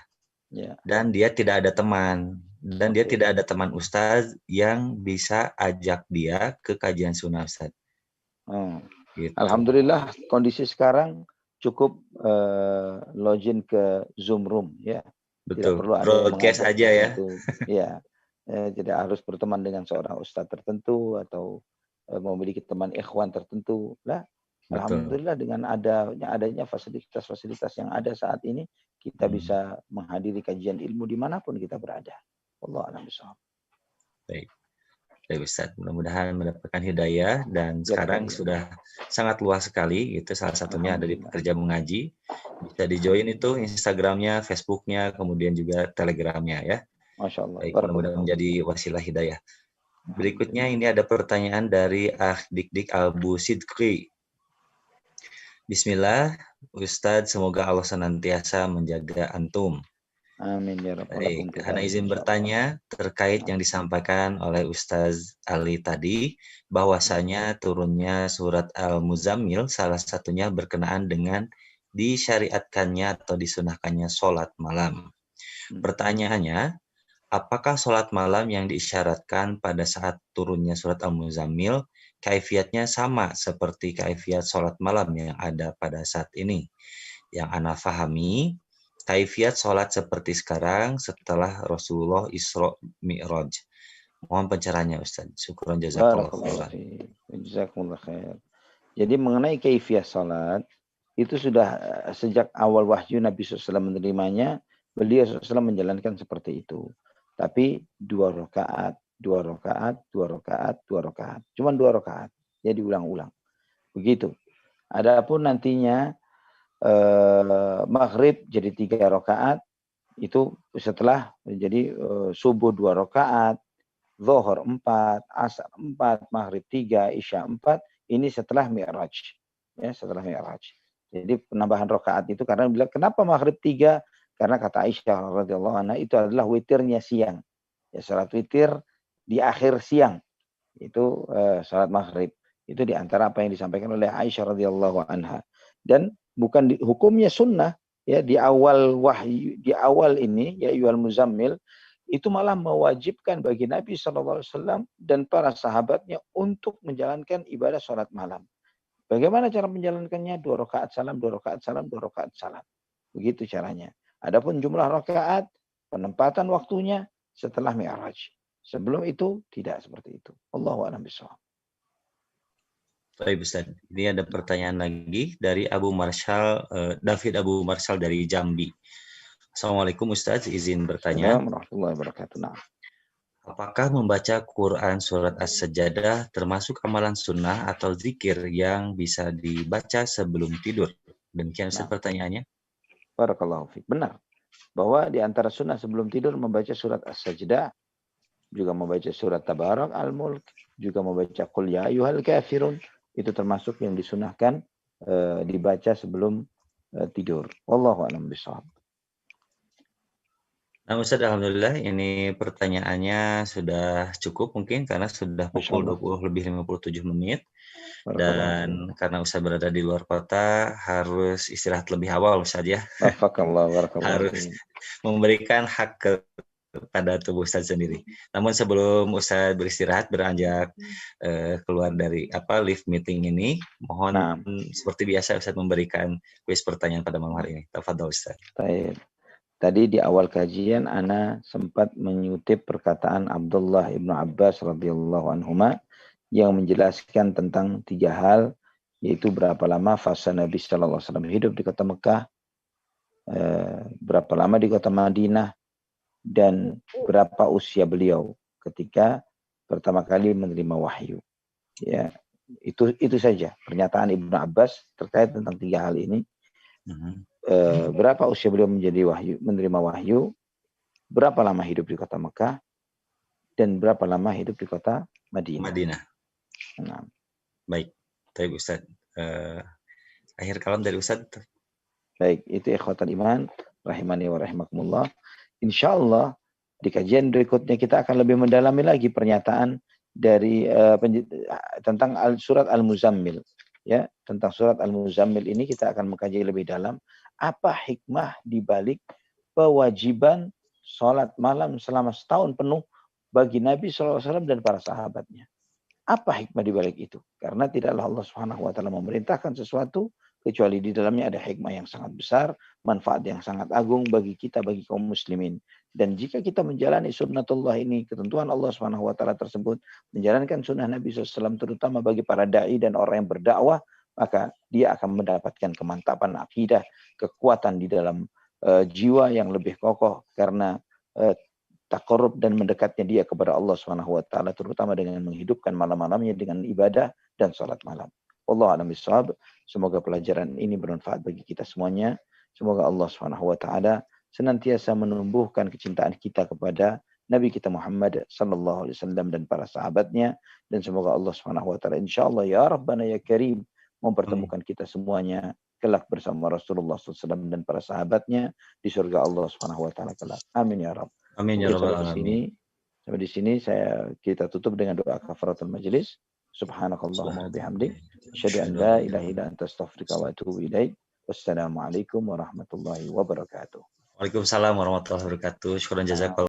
dan dia tidak ada teman, dan dia tidak ada teman ustaz yang bisa ajak dia ke kajian sunnah Ustaz. Gitu. Alhamdulillah kondisi sekarang cukup login ke Zoom room ya. Betul. Tidak perlu ada broadcast aja ya. Ya. Tidak harus berteman dengan seorang ustaz tertentu atau memiliki teman ikhwan tertentu lah. Betul. Alhamdulillah dengan adanya fasilitas-fasilitas yang ada saat ini, kita bisa menghadiri kajian ilmu dimanapun kita berada. Wallahu a'lam bishawab. Baik. Baik Ustaz, mudah-mudahan mendapatkan hidayah dan sekarang sudah sangat luas sekali gitu, salah satunya ada di Pekerja Mengaji. Bisa di-join itu Instagramnya, Facebooknya, kemudian juga Telegramnya ya. Masya Allah. Baik, mudah-mudahan menjadi wasilah hidayah. Berikutnya ini ada pertanyaan dari Dik Abu Sidqi. Bismillah, Ustadz, semoga Allah senantiasa menjaga antum. Amin ya rabbal alamin. Karena izin bertanya terkait yang disampaikan oleh Ustaz Ali tadi, bahwasanya turunnya surat Al-Muzammil salah satunya berkenaan dengan disyariatkannya atau disunahkannya sholat malam. Pertanyaannya, apakah sholat malam yang diisyaratkan pada saat turunnya surat Al-Muzammil kaifiatnya sama seperti kaifiat sholat malam yang ada pada saat ini? Yang ana fahami, kaifiat sholat seperti sekarang setelah Rasulullah Isra Mi'raj. Mohon pencerahannya Ustaz. Syukran jazakallah khairan. Jazakumullah khair. Jadi mengenai kaifiat sholat, itu sudah sejak awal wahyu Nabi SAW menerimanya, beliau SAW menjalankan seperti itu. Tapi 2 rakaat, 2 rakaat, 2 rakaat, 2 rakaat. Cuma 2 rakaat. Ya diulang-ulang. Begitu. Adapun nantinya maghrib jadi 3 rakaat, itu setelah jadi subuh 2 rakaat, zuhur 4, asar 4, maghrib 3, isya 4, ini setelah Mi'raj. Ya, setelah Mi'raj. Jadi penambahan rakaat itu karena bilang kenapa maghrib 3? Karena kata Aisyah radhiyallahu anha itu adalah witirnya siang. Ya, salat witir di akhir siang. Itu salat maghrib. Itu di antara apa yang disampaikan oleh Aisyah radhiyallahu anha. Dan bukan hukumnya sunnah ya di awal wahyu, di awal ini ya ayyuhal muzammil, itu malah mewajibkan bagi Nabi SAW dan para sahabatnya untuk menjalankan ibadah sholat malam. Bagaimana cara menjalankannya? 2 rakaat salam, 2 rakaat salam, 2 rakaat salam. Begitu caranya. Adapun jumlah rakaat, penempatan waktunya setelah Mi'raj. Sebelum itu tidak seperti itu. Allahu a'lam bishawab. Baik Ustaz. Ini ada pertanyaan lagi dari David Abu Marshal dari Jambi. Assalamualaikum Ustaz, izin bertanya. Assalamualaikum warahmatullahi wabarakatuh. Apakah membaca Quran surat As-Sajdah termasuk amalan sunnah atau zikir yang bisa dibaca sebelum tidur? Demikian Ustaz pertanyaannya. Barakallahu fiik. Benar. Bahwa di antara sunnah sebelum tidur membaca surat As-Sajdah, juga membaca surat Tabarak Al-Mulk, juga membaca Qul ya ayyuhal kafirun, itu termasuk yang disunahkan dibaca sebelum tidur. Wallahu a'lam bishawab. Nah Ustaz, alhamdulillah ini pertanyaannya sudah cukup mungkin karena sudah pukul 20:57 dan karena Ustaz berada di luar kota harus istirahat lebih awal Ustaz ya. Harus memberikan hak kepada tubuh Ustaz sendiri. Namun sebelum Ustaz beristirahat beranjak keluar dari live meeting ini, mohon seperti biasa Ustaz memberikan kuis pertanyaan pada malam hari ini. Tafadhol Ustaz. Baik. Tadi di awal kajian ana sempat mengutip perkataan Abdullah ibnu Abbas radhiyallahu anhuma yang menjelaskan tentang 3 hal, yaitu berapa lama fase Nabi sallallahu alaihi wasallam hidup di kota Mekah, berapa lama di kota Madinah, dan berapa usia beliau ketika pertama kali menerima wahyu. Ya, itu saja pernyataan Ibnu Abbas terkait tentang 3 hal ini. Berapa usia beliau menerima wahyu, berapa lama hidup di kota Mekah, dan berapa lama hidup di kota Madinah. Nah. Baik, Ustaz. Akhir kalam dari Ustaz. Baik, itu ikhwatal iman rahimani wa rahimakumullah. Insyaallah di kajian berikutnya kita akan lebih mendalami lagi pernyataan dari tentang surat Al-Muzammil. Ya, tentang surat Al-Muzammil ini kita akan mengkaji lebih dalam apa hikmah di balik kewajiban sholat malam selama setahun penuh bagi Nabi SAW dan para sahabatnya. Apa hikmah di balik itu? Karena tidaklah Allah Subhanahu wa taala memerintahkan sesuatu kecuali di dalamnya ada hikmah yang sangat besar, manfaat yang sangat agung bagi kita, bagi kaum muslimin. Dan jika kita menjalani sunnatullah ini, ketentuan Allah Subhanahu wa taala tersebut, menjalankan sunnah Nabi SAW terutama bagi para dai dan orang yang berdakwah, maka dia akan mendapatkan kemantapan akidah, kekuatan di dalam jiwa yang lebih kokoh karena taqarrub dan mendekatnya dia kepada Allah Subhanahu wa taala, terutama dengan menghidupkan malam-malamnya dengan ibadah dan salat malam. Wallahu a'lam bishawab. Semoga pelajaran ini bermanfaat bagi kita semuanya. Semoga Allah Subhanahu wa taala senantiasa menumbuhkan kecintaan kita kepada Nabi kita Muhammad sallallahu alaihi wasallam dan para sahabatnya, dan semoga Allah Subhanahu wa taala insyaallah ya Rabbana ya Karim mempertemukan kita semuanya kelak bersama Rasulullah SAW dan para sahabatnya di surga Allah Subhanahu wa taala kelak. Amin ya Rabb. Amin ya rabbal alamin. Sampai di sini kita tutup dengan doa kafaratul majelis. Subhanakallahumma wa bihamdik, asyhadu an la ilaha illa anta astaghfiruka wa atubu ilaik. Wassalamualaikum warahmatullahi wabarakatuh. Waalaikumsalam warahmatullahi wabarakatuh. Syukran jazakallah.